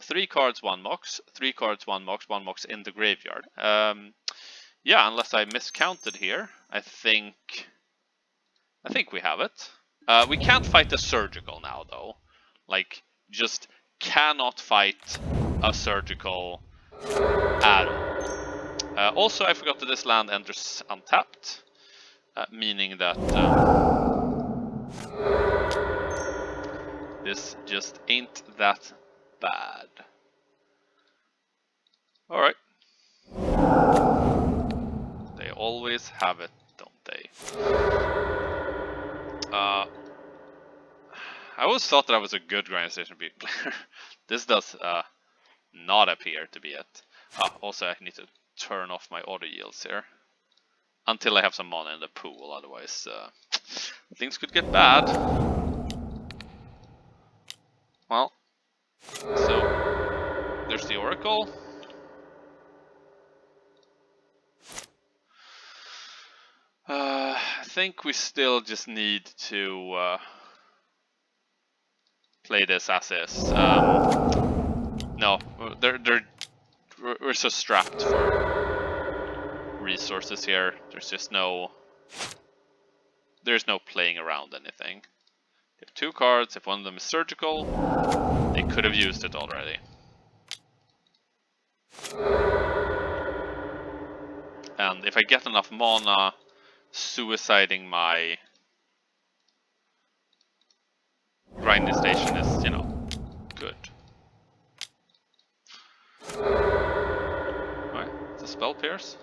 3 cards, 1 Mox, 3 cards, 1 Mox in the graveyard. Yeah, unless I miscounted here. I think we have it. We can't fight the surgical now though. Like, just cannot fight a surgical at all. Also, I forgot that this land enters untapped, meaning that this just ain't that bad. Alright. They always have it, don't they? I always thought that I was a good grinding station player. This does not appear to be it. Also, I need to turn off my auto yields here. Until I have some mana in the pool, otherwise things could get bad. Well, so there's the Oracle. I think we still just need to play this as is. No, we're so strapped for resources here. There's no playing around anything. They have 2 cards. If one of them is surgical, they could have used it already. And if I get enough mana, suiciding my grinding station is, you know, good. Alright, it's a spell pierce.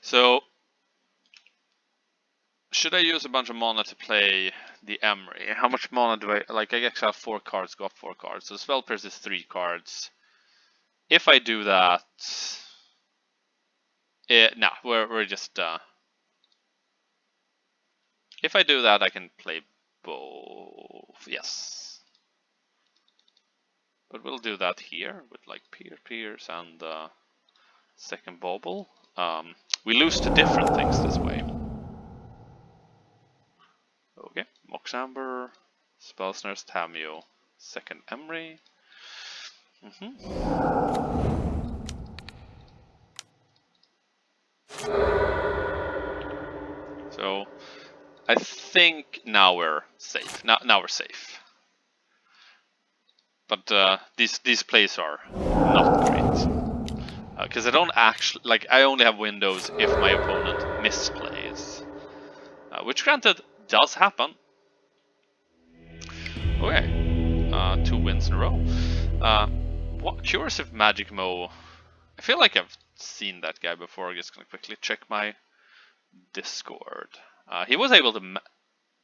So, should I use a bunch of mana to play the Emery? How much mana do I... Like, I actually have 4 cards, go up 4 cards. So spell pierce is 3 cards. If I do that... nah, we're just... If I do that, I can play both. Yes. But we'll do that here with like Pierce and second Bauble. We lose to different things this way. Okay, Mox Amber, Spell Snares Tameo, second Emery. So I think now we're safe. Now we're safe. But these plays are not great. Because I don't actually, like, I only have windows if my opponent misplays. Which granted does happen. Okay, 2 wins in a row. What curious if Magic Mo... I feel like I've seen that guy before. I'm just gonna quickly check my Discord. He was able to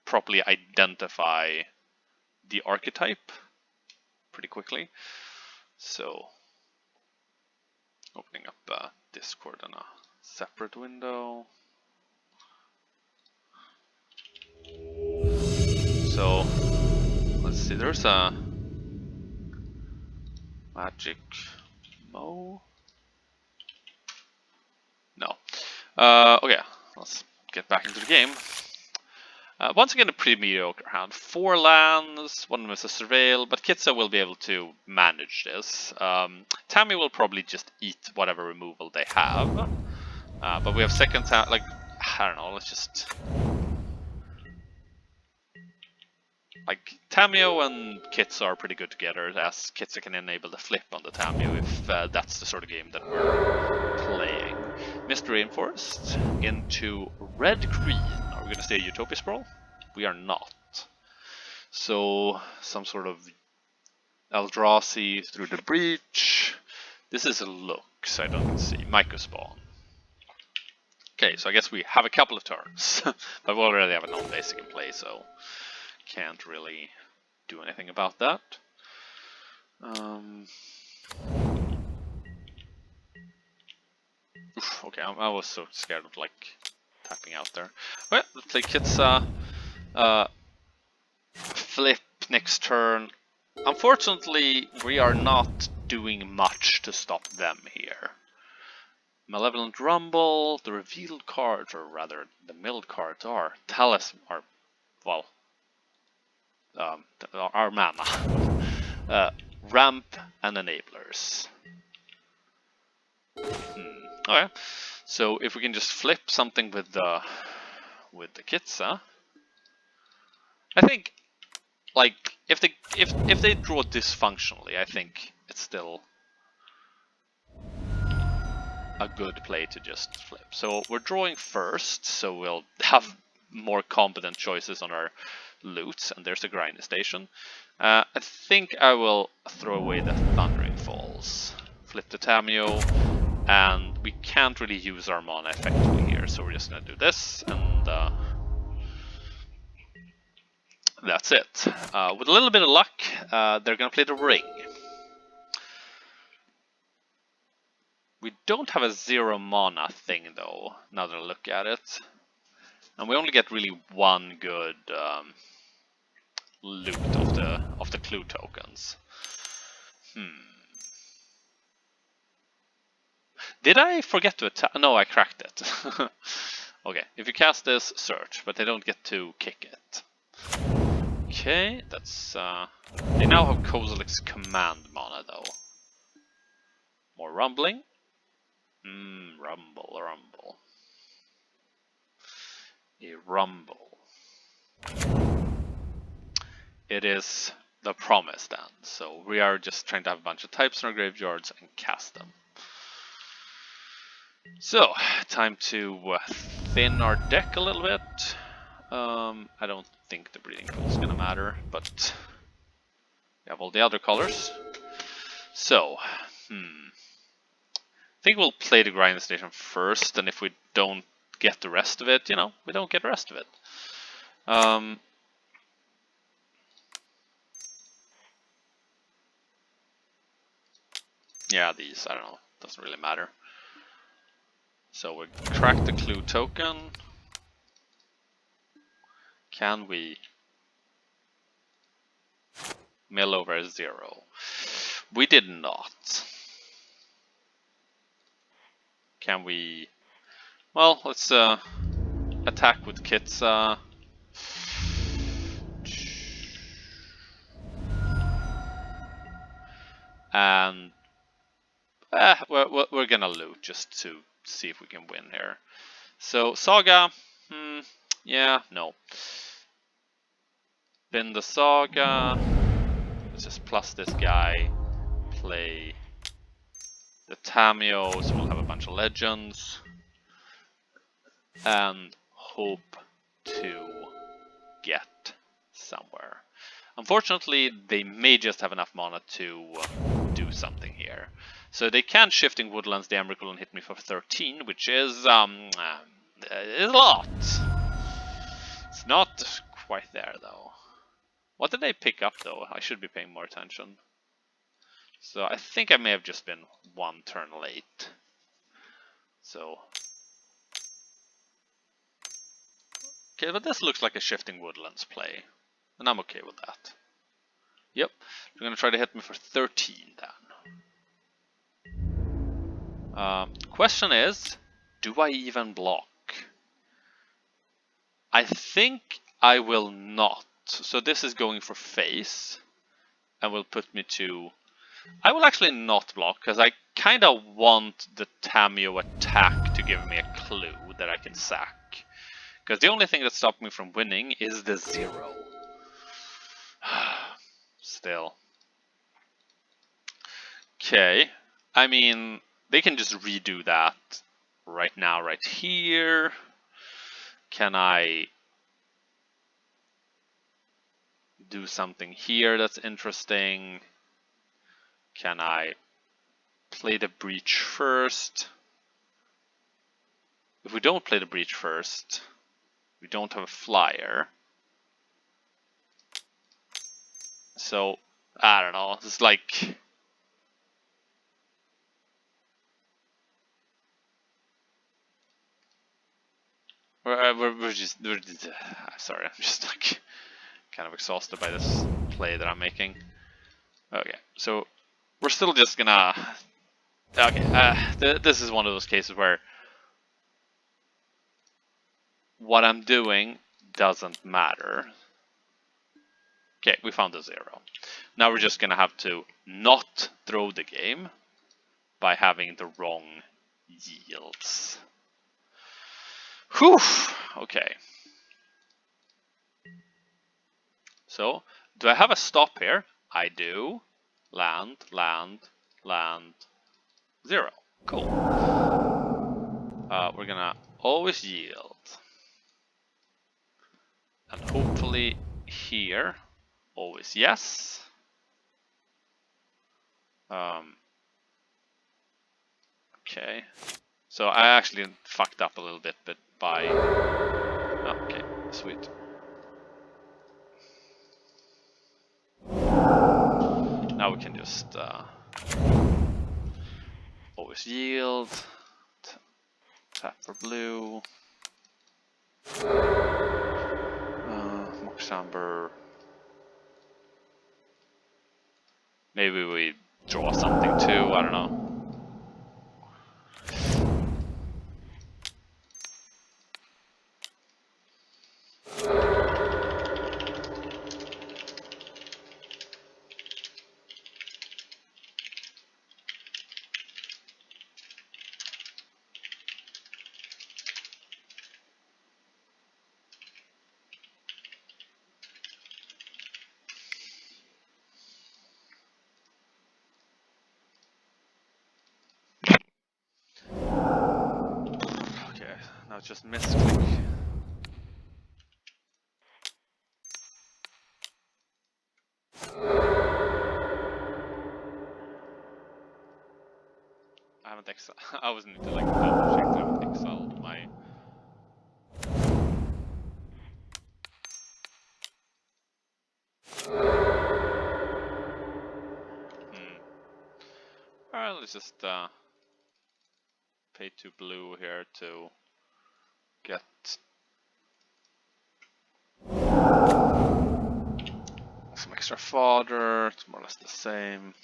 properly identify the archetype pretty quickly. So, opening up Discord on a separate window. So, let's see, there's a Magic Mo. No. Okay, let's get back into the game. Once again, a pretty mediocre hand. 4 lands, one of them is a surveil, but Kitsa will be able to manage this. Tammy will probably just eat whatever removal they have. But we have second time, like, I don't know, let's just... Like, Tamio and Kitsa are pretty good together, as Kitsa can enable the flip on the Tamio if that's the sort of game that we're playing. Mist Rainforest into red-green. Are we going to stay Utopia Sprawl? We are not. So, some sort of Eldrazi through the breach. This is a look, so I don't see. Microspawn. Okay, so I guess we have a couple of turns, but we already have a non-basic in play, so can't really do anything about that. Okay, I was so scared of like tapping out there. Well, let's play Kitsa. Flip next turn. Unfortunately, we are not doing much to stop them here. Malevolent Rumble, the revealed cards, or rather the milled cards are Talisman, are, well, our mana. Ramp and Enablers. Okay, so if we can just flip something with the Kitsa, I think, like, if they draw dysfunctionally, I think it's still a good play to just flip. So we're drawing first, so we'll have more competent choices on our loots, and there's a grinding station. I think I will throw away the Thundering Falls, flip the Tamio, and we can't really use our mana effectively here, so we're just gonna do this, and that's it. With a little bit of luck, they're gonna play the Ring. We don't have a 0 mana thing though, now that I look at it. And we only get really one good loot of the clue tokens. Did I forget to attack? No, I cracked it. Okay, if you cast this, search, but they don't get to kick it. Okay, that's... They now have Kozilek's command mana though. More rumbling. Rumble. A rumble. It is the Promised Land, so we are just trying to have a bunch of types in our graveyards and cast them. So, time to thin our deck a little bit. I don't think the Breeding Pool is gonna matter, but we have all the other colors. So, I think we'll play the Grinding Station first, and if we don't get the rest of it, you know, we don't get the rest of it. Yeah, these, I don't know, doesn't really matter. So we crack the clue token. Can we mill over a 0? We did not. Can we... Well, let's attack with Kitsa. And we're gonna loot just to see if we can win here. So Saga, yeah, no. Bin the Saga. Let's just plus this guy. Play the Tamio, so we'll have a bunch of legends. And hope to get somewhere. Unfortunately, they may just have enough mana to do something here. So they can Shifting Woodlands the Emrakul and hit me for 13, which is a lot. It's not quite there though. What did they pick up though? I should be paying more attention. So I think I may have just been one turn late. So okay, but this looks like a Shifting Woodlands play, and I'm okay with that. Yep, they're gonna try to hit me for 13 then. Question is, do I even block? I think I will not. So this is going for face and will put me to... I will actually not block because I kind of want the Tamio attack to give me a clue that I can sack. Because the only thing that stopped me from winning is the 0. Still. Okay. I mean, they can just redo that right now, right here. Can I do something here that's interesting? Can I play the breach first? If we don't play the breach first, we don't have a flyer. So, I don't know. It's like... We're just... sorry, I'm just like kind of exhausted by this play that I'm making. Okay, so we're still just gonna... Okay, this is one of those cases where what I'm doing doesn't matter. Okay, we found a 0. Now we're just gonna have to not throw the game by having the wrong yields. Whew! Okay. So, do I have a stop here? I do. Land, land, land, 0. Cool. We're gonna always yield. And hopefully here, always yes. Okay. So I actually fucked up a little bit, but by... Oh, okay, sweet. Now we can just always yield, tap for blue, Mox Amber. Maybe we draw something too, I don't know. Okay, now just misclick. I haven't exiled. I was need to like double check that I haven't exiled my... Alright, let's just pay 2 blue here to get some extra fodder. It's more or less the same.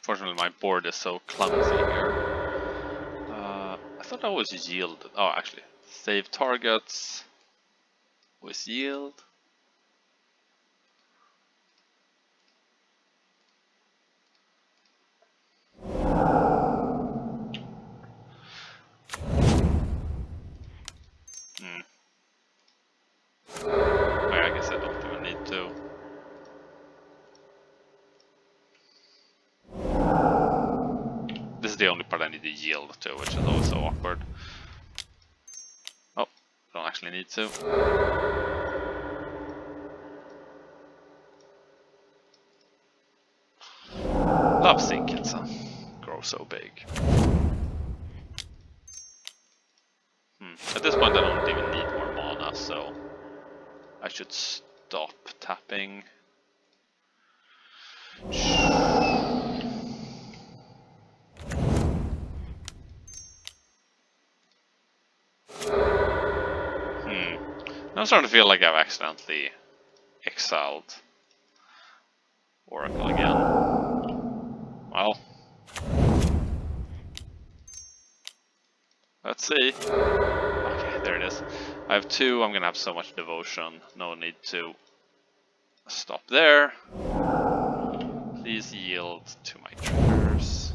Fortunately, my board is so clumsy here. I thought I was yielded. Oh, actually, save targets. Was yield. I guess I don't even need to. This is the only part I need to yield to, which is always so awkward. Oh, don't actually need to. Love seeing kids grow so big. At this point I don't even need more mana, so I should stop tapping. I'm starting to feel like I've accidentally exiled Oracle again. Let's see. Okay, there it is. I have 2, I'm gonna have so much devotion. No need to stop there. Please yield to my triggers.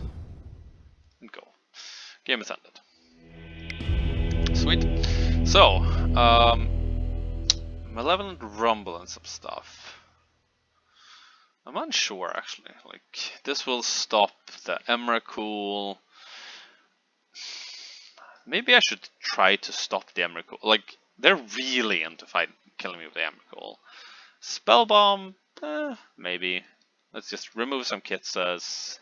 And go. Game is ended. Sweet. So, Malevolent Rumble and some stuff. I'm unsure actually. Like, this will stop the Emrakul. Maybe I should try to stop the Emrakul. Like, they're really into killing me with the Emrakul. Spell Bomb, maybe. Let's just remove some Kitsas.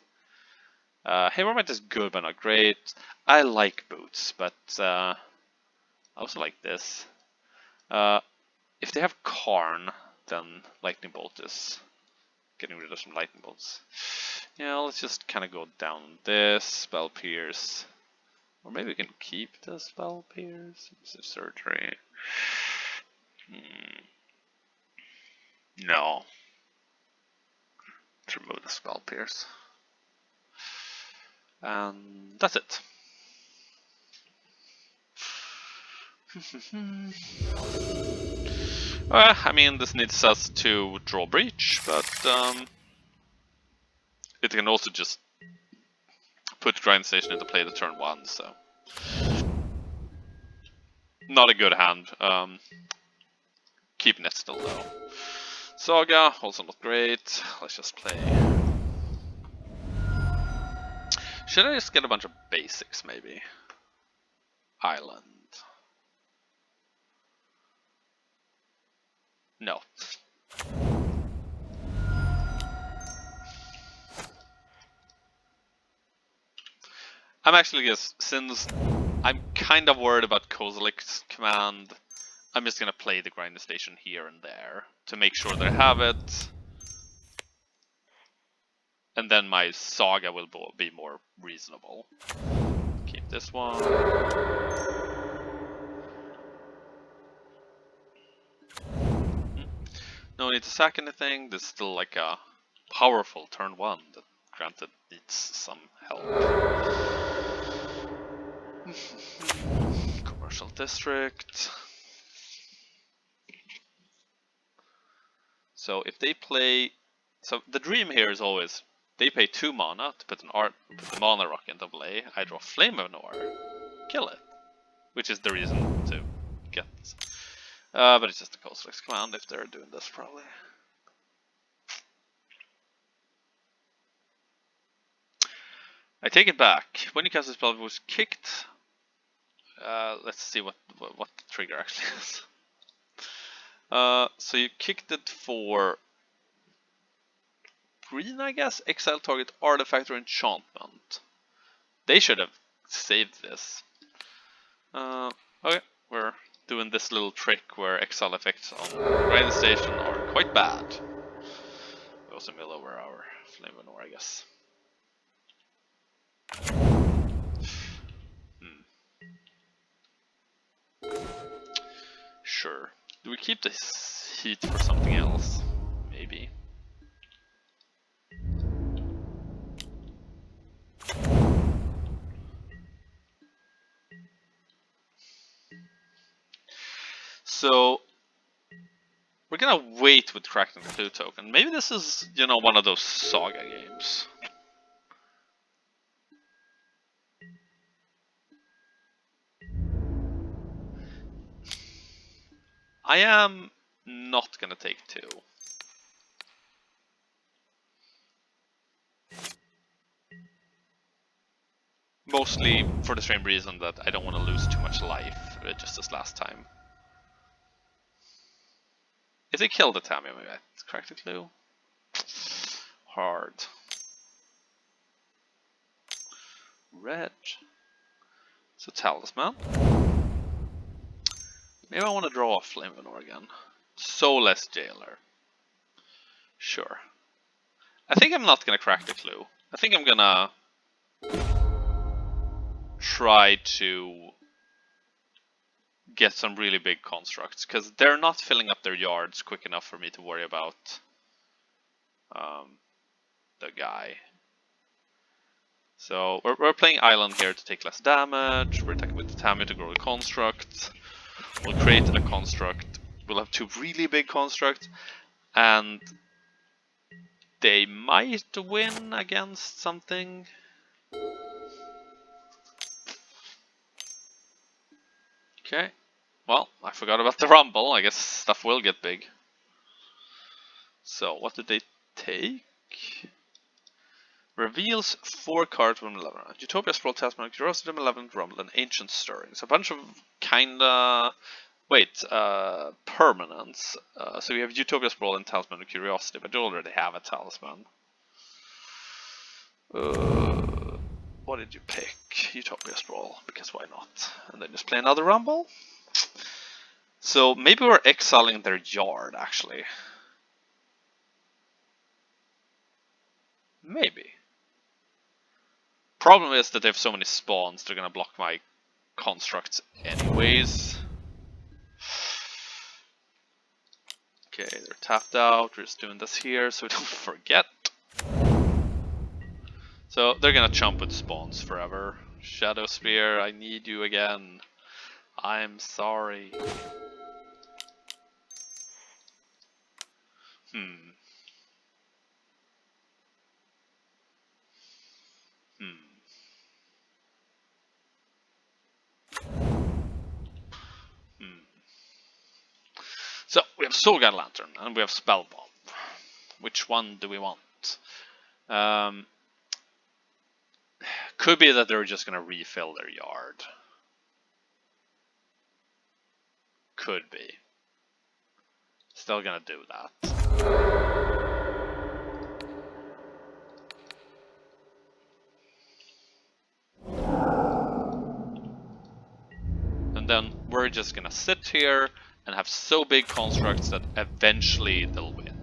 Habermight is good but not great. I like Boots, but I also like this. If they have Karn, then Lightning Bolt is getting rid of some Lightning Bolts. Yeah, let's just kind of go down this, Spell Pierce. Or maybe we can keep the Spell Pierce. Surgery. No. Let's remove the Spell Pierce. And that's it. I mean, this needs us to draw Breach, but it can also just put Grinding Station into play the turn 1, so not a good hand. Keeping it still though. Saga, also not great. Let's just play. Should I just get a bunch of basics maybe? Island. No. I'm actually just, since I'm kind of worried about Kozilek's command, I'm just gonna play the Grinding Station here and there to make sure that I have it. And then my Saga will be more reasonable. Keep this one. No need to sack anything. This is still like a powerful turn 1 that granted needs some help. Commercial district. So if they play, so the dream here is always they pay 2 mana to put the mana rock into play. I draw Flame of Noir, kill it, which is the reason to get this. But it's just a Kozilek's command if they're doing this probably. I take it back. When you cast a spell, it was kicked. Let's see what the trigger actually is. So you kicked it for green, I guess. Exile target artifact or enchantment. They should have saved this. Okay, we're doing this little trick where exile effects on Grinding Station are quite bad. We also mill over our Flame of Noir, I guess. Sure. Do we keep this heat for something else? Maybe. So we're gonna wait with cracking the Clue token. Maybe this is, you know, one of those Saga games. I am not gonna take 2. Mostly for the same reason that I don't want to lose too much life, just as last time. If they kill the Tammy, maybe I crack the Clue. Hard. Red. So Talisman. Maybe I want to draw a Flame of Noir again. Soulless Jailer. Sure. I think I'm not gonna crack the Clue. I think I'm gonna try to get some really big constructs, because they're not filling up their yards quick enough for me to worry about the guy. So we're playing island here to take less damage. We're attacking with the Tammy to grow a construct. We'll create a construct. We'll have 2 really big constructs, and they might win against something. Okay. Well, I forgot about the rumble. I guess stuff will get big. So what did they take? Reveals 4 cards from 11. Utopia, Sprawl, Tasmanic Curiosity, Malevolent Rumble, and Ancient Stirrings. A bunch of kinda... Wait, permanents. So we have Utopia, Sprawl, and Talisman of Curiosity, but you already have a Talisman. What did you pick? Utopia, Sprawl, because why not? And then just play another Rumble? So maybe we're exiling their yard, actually. Maybe. Problem is that they have so many spawns, they're gonna block my constructs anyways. Okay, they're tapped out. We're just doing this here so we don't forget. So they're gonna chump with spawns forever. Shadow Spear, I need you again. I'm sorry. So we have Soulguide Lantern and we have Spell Bomb. Which one do we want? Could be that they're just gonna refill their yard. Could be. Still gonna do that. And then we're just gonna sit here and have so big constructs that eventually they'll win.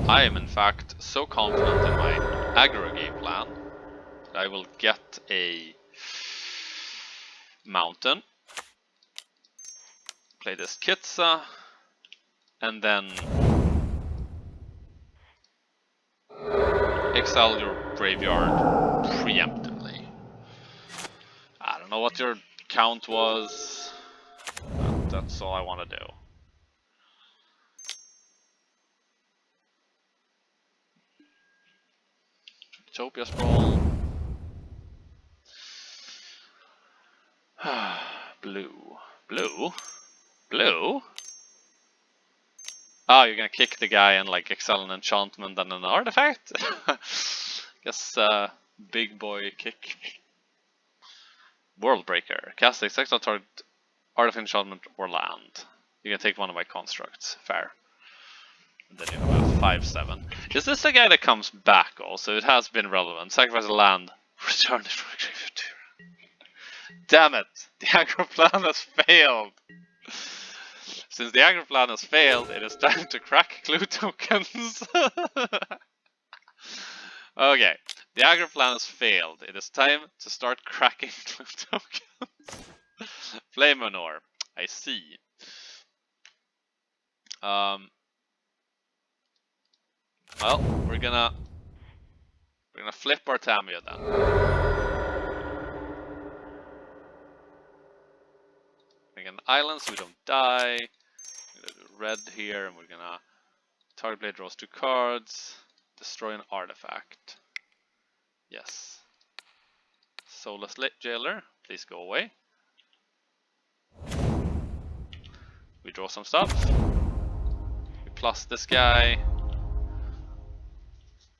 I am in fact so confident in my aggro game plan that I will get a mountain, play this Kitsa, and then exile your graveyard preemptively. I don't know what your count was, but that's all I want to do. Utopia Sprawl. Blue. Blue? Blue? Oh, you're gonna kick the guy and like exile an enchantment and an artifact? Guess big boy kick. Worldbreaker. Cast a exile target artifact, enchantment, or land. You can take one of my constructs. Fair. And then you have a 5/7. Is this the guy that comes back also? It has been relevant. Sacrifice a land. Return it from the graveyard. Damn it! The aggro plan has failed! Since the aggro plan has failed, it is time to crack clue tokens. Okay, the aggro plan has failed. It is time to start cracking clue tokens. Flame Manor, I see. Well, we're gonna flip our Tamia then. Again, island so we don't die. We're gonna do red here, and we're gonna target blade draws 2 cards, destroy an artifact. Yes. Soulless Jailer, please go away. We draw some stuff. We plus this guy.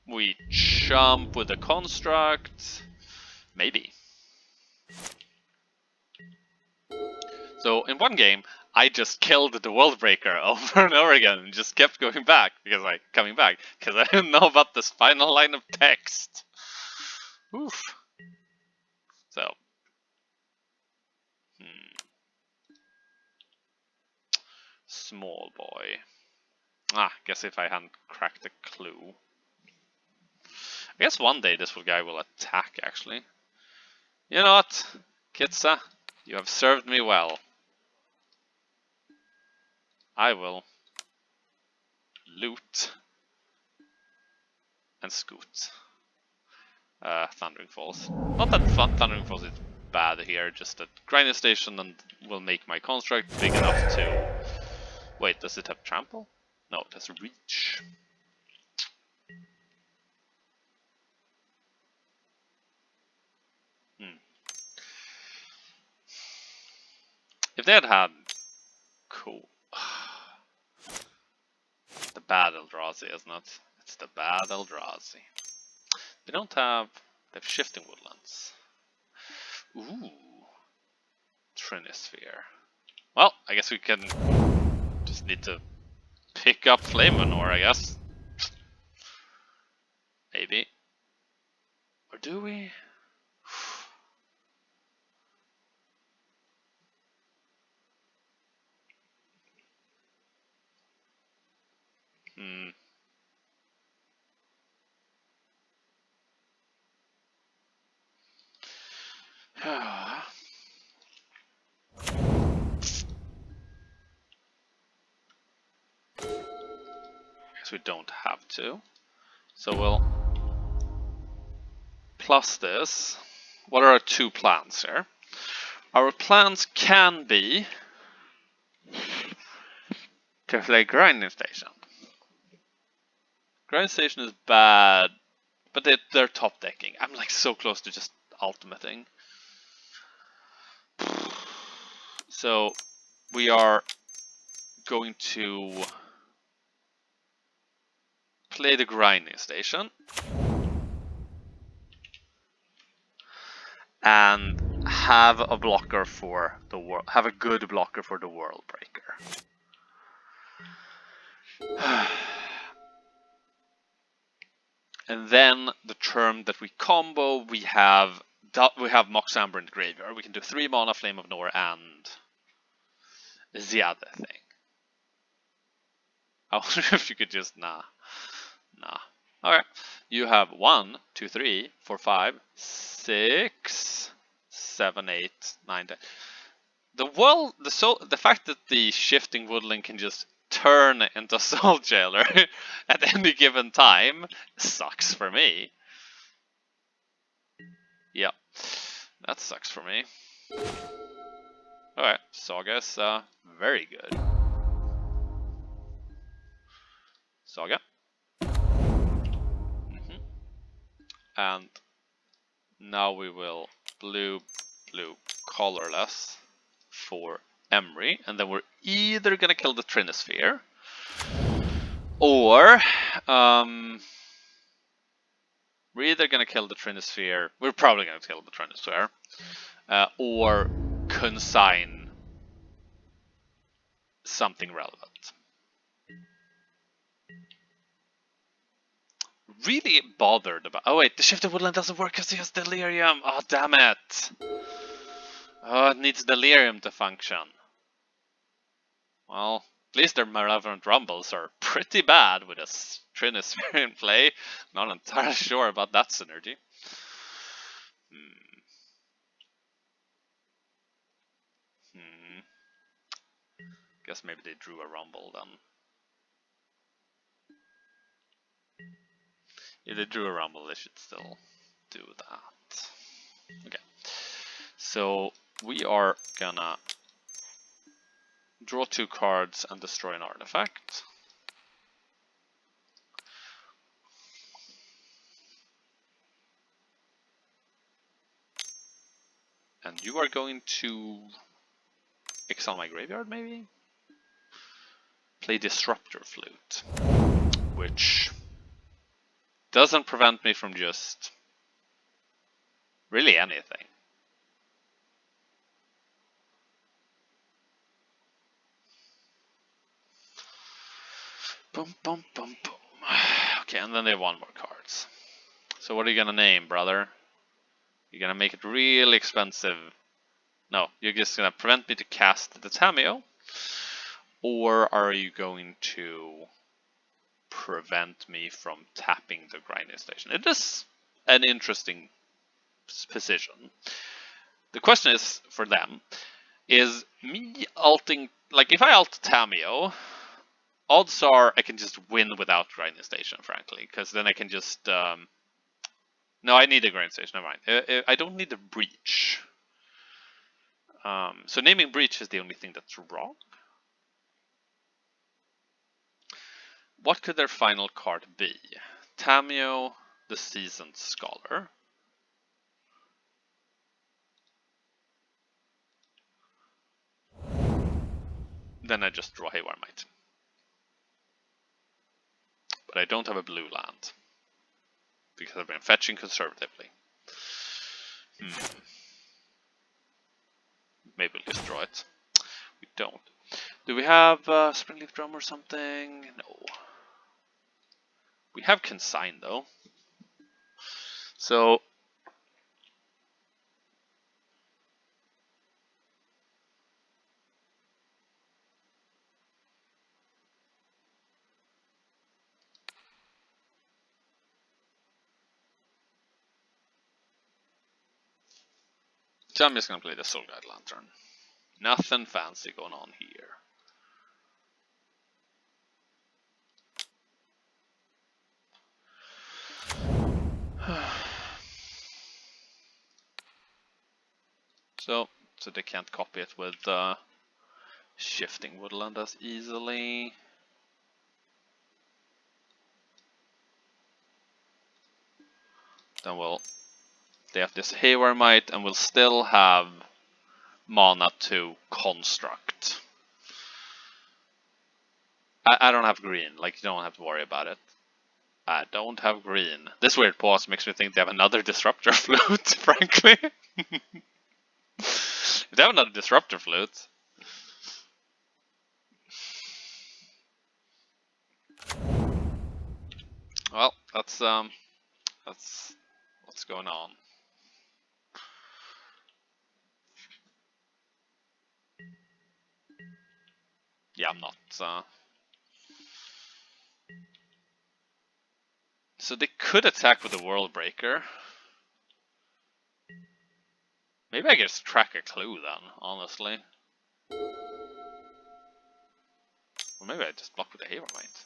We jump with the construct. Maybe. So in one game, I just killed the Worldbreaker over and over again and just kept going back because I didn't know about this final line of text. Oof. So. Small boy. Guess if I hadn't cracked a clue. I guess one day this guy will attack, actually. You know what, Kitsa? You have served me well. I will loot and Scoot. Thundering Falls. Not that Thundering Falls is bad here, just that Grinding Station and will make my construct big enough to... Wait, does it have Trample? No, it has Reach. If they had cool. The bad Eldrazi, isn't it? It's the bad Eldrazi. They don't have... They have Shifting Woodlands. Ooh. Trinisphere. Well, I guess we can just need to pick up Flame Manor, I guess. Maybe. Or do we? Hmm. Guess we don't have to. So we'll plus this. What are our two plans here? Our plans can be to play Grinding Station. Grinding Station is bad, but they're top decking. I'm like so close to just ultimating. So we are going to play the Grinding Station and have a blocker for the world. Have a good blocker for the World Breaker. And then the term that we combo, we have Mox Amber in the graveyard. We can do 3 mana Flame of Nor and the other thing. I wonder if you could just nah. Alright. You have 1, 2, 3, 4, 5, 6, 7, 8, 9, 10. The fact that the Shifting Woodland can just turn into Soul Jailer at any given time sucks for me. Yeah, that sucks for me. Alright, Saga is very good. Saga. And now we will blue, colorless for Emery, and then we're either gonna kill the Trinisphere, or we're either gonna kill the Trinisphere. We're probably gonna kill the Trinisphere, or consign something relevant. Really bothered about. Oh wait, the Shifted Woodland doesn't work because he has Delirium. Oh damn it! Oh, it needs Delirium to function. Well, at least their Malevolent Rumbles are pretty bad with a Trinisphere in play. Not entirely sure about that synergy. Guess maybe they drew a Rumble then. If they drew a Rumble, they should still do that. Okay. So we are gonna draw 2 cards and destroy an artifact. And you are going to exile my graveyard, maybe? Play Disruptor Flute, which doesn't prevent me from just really anything. Boom, boom, boom, boom. Okay, and then they have 1 more cards. So what are you gonna name, brother? You're gonna make it really expensive. No, you're just gonna prevent me to cast the Tameo. Or are you going to prevent me from tapping the Grinding Station? It is an interesting position. The question is, for them, is me alting, like if I alt Tameo, odds are I can just win without grinding station, frankly, because then I can just. No, I need a grinding station. Never mind. I don't need a breach. So naming breach is the only thing that's wrong. What could their final card be? Tamio, the Seasoned Scholar. Then I just draw Haywire Might. But I don't have a blue land. Because I've been fetching conservatively. Maybe we'll just draw it. We don't. Do we have Springleaf Drum or something? No. We have Consign though. So I'm just gonna play the Soul Guide Lantern. Nothing fancy going on here. So they can't copy it with Shifting Woodland as easily. Then they have this Haywire Might and we'll still have mana to construct. I don't have green, like you don't have to worry about it. I don't have green. This weird pause makes me think they have another Disruptor Flute, frankly. If they have another Disruptor Flute. Well, that's what's going on. Yeah, I'm not. So they could attack with the World Breaker. Maybe I just track a clue then, honestly. Or maybe I just block with the Haywire Might.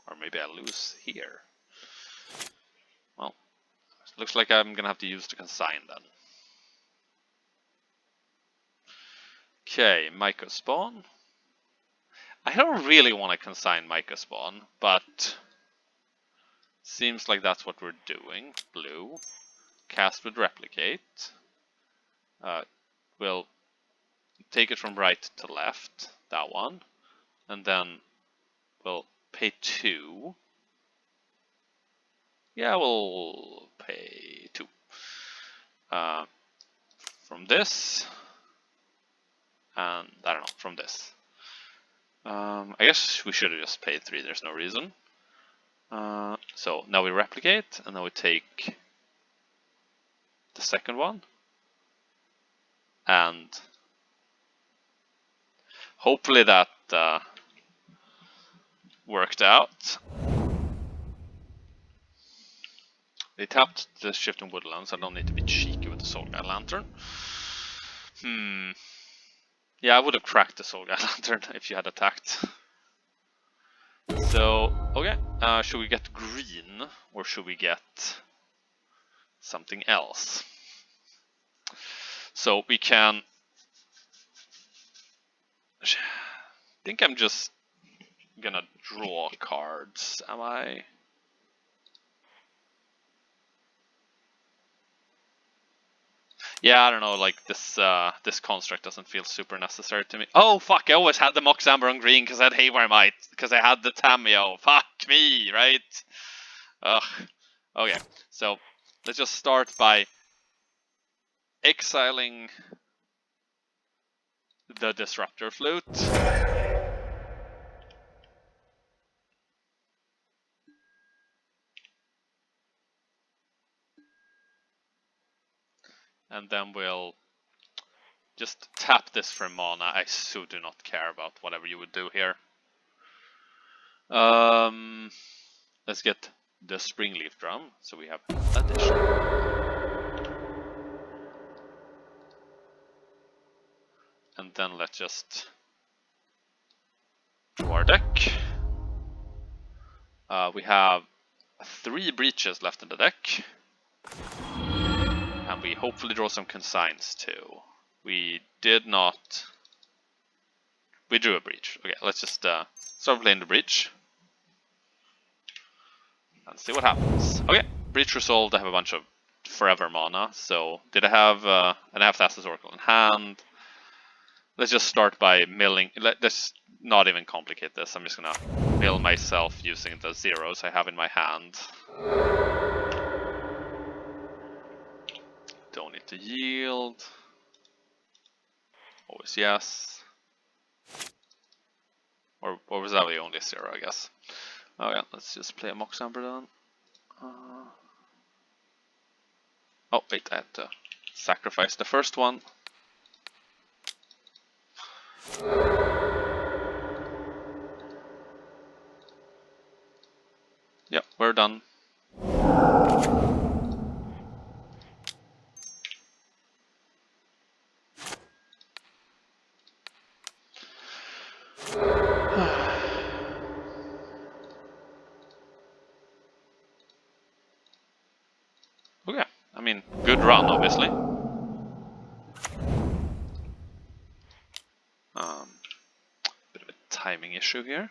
Or maybe I lose here. Well, looks like I'm gonna have to use the Consign then. Okay, Myco Spawn. I don't really want to consign Myco Spawn, but seems like that's what we're doing. Blue. Cast with Replicate. We'll take it from right to left, that one. And then we'll pay 2. Yeah, we'll pay 2. From this. And I don't know, from this. I guess we should have just paid 3, there's no reason. So now we replicate, and now we take the second one. And hopefully that worked out. They tapped the Shifting Woodlands, so I don't need to be cheeky with the Soul Guide Lantern. Yeah, I would have cracked the Soul Guide Lantern if you had attacked. So, okay, should we get green or should we get something else? So we can... I think I'm just gonna draw cards, am I? Yeah, I don't know, like this this construct doesn't feel super necessary to me. Oh fuck, I always had the Mox Amber on green because I had Haywire Might, because I had the Tamio. Fuck me, right? Ugh. Okay, so let's just start by exiling the Disruptor Flute. And then we'll just tap this for mana. I so do not care about whatever you would do here. Let's get the Springleaf Drum, so we have addition. And then let's just to our deck. We have 3 breaches left in the deck. And we hopefully draw some consigns too. We did not... We drew a breach. Okay, let's just start playing the breach. And see what happens. Okay, breach resolved. I have a bunch of forever mana. So, did I have... and I have Thassa's Oracle in hand. Let's just start by milling. Let's not even complicate this. I'm just gonna mill myself using the zeros I have in my hand. Don't need to yield. Always yes. Or was that the only 0, I guess? Oh yeah, let's just play a Mox Amber then. Oh wait, I had to sacrifice the first one. Yep, we're done. Okay, I mean, good run, obviously. Bit of a timing issue here.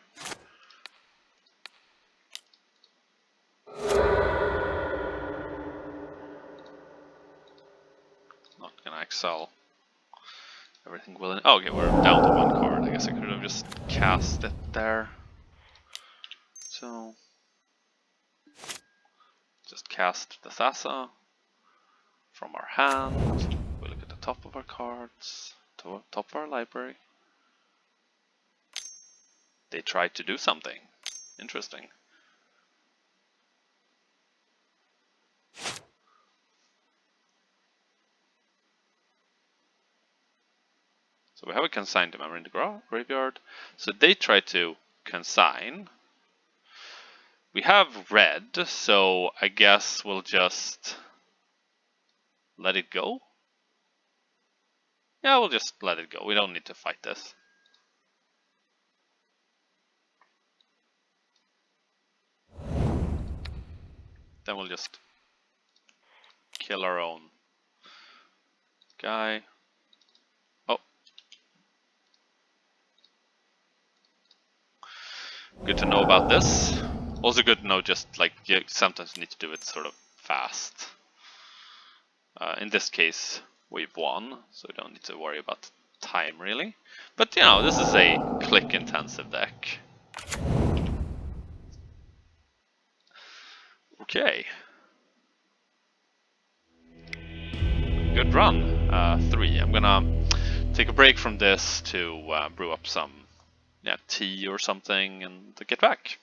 Not gonna excel. Everything will. Oh, okay, we're down to 1 card. I guess I could have just cast it there. So, just cast the Thassa from our hand. We look at the top of our cards, top of our library. They tried to do something. Interesting. So we have a consign to memory in the graveyard. So they try to consign. We have red, so I guess we'll just let it go. Yeah, we'll just let it go. We don't need to fight this. Then we'll just kill our own guy. Oh. Good to know about this. Also good to know just like you sometimes need to do it sort of fast. In this case, we've won, so we don't need to worry about time really. But you know, this is a click intensive deck. Okay. Good run. 3. I'm gonna take a break from this to brew up some tea or something and to get back.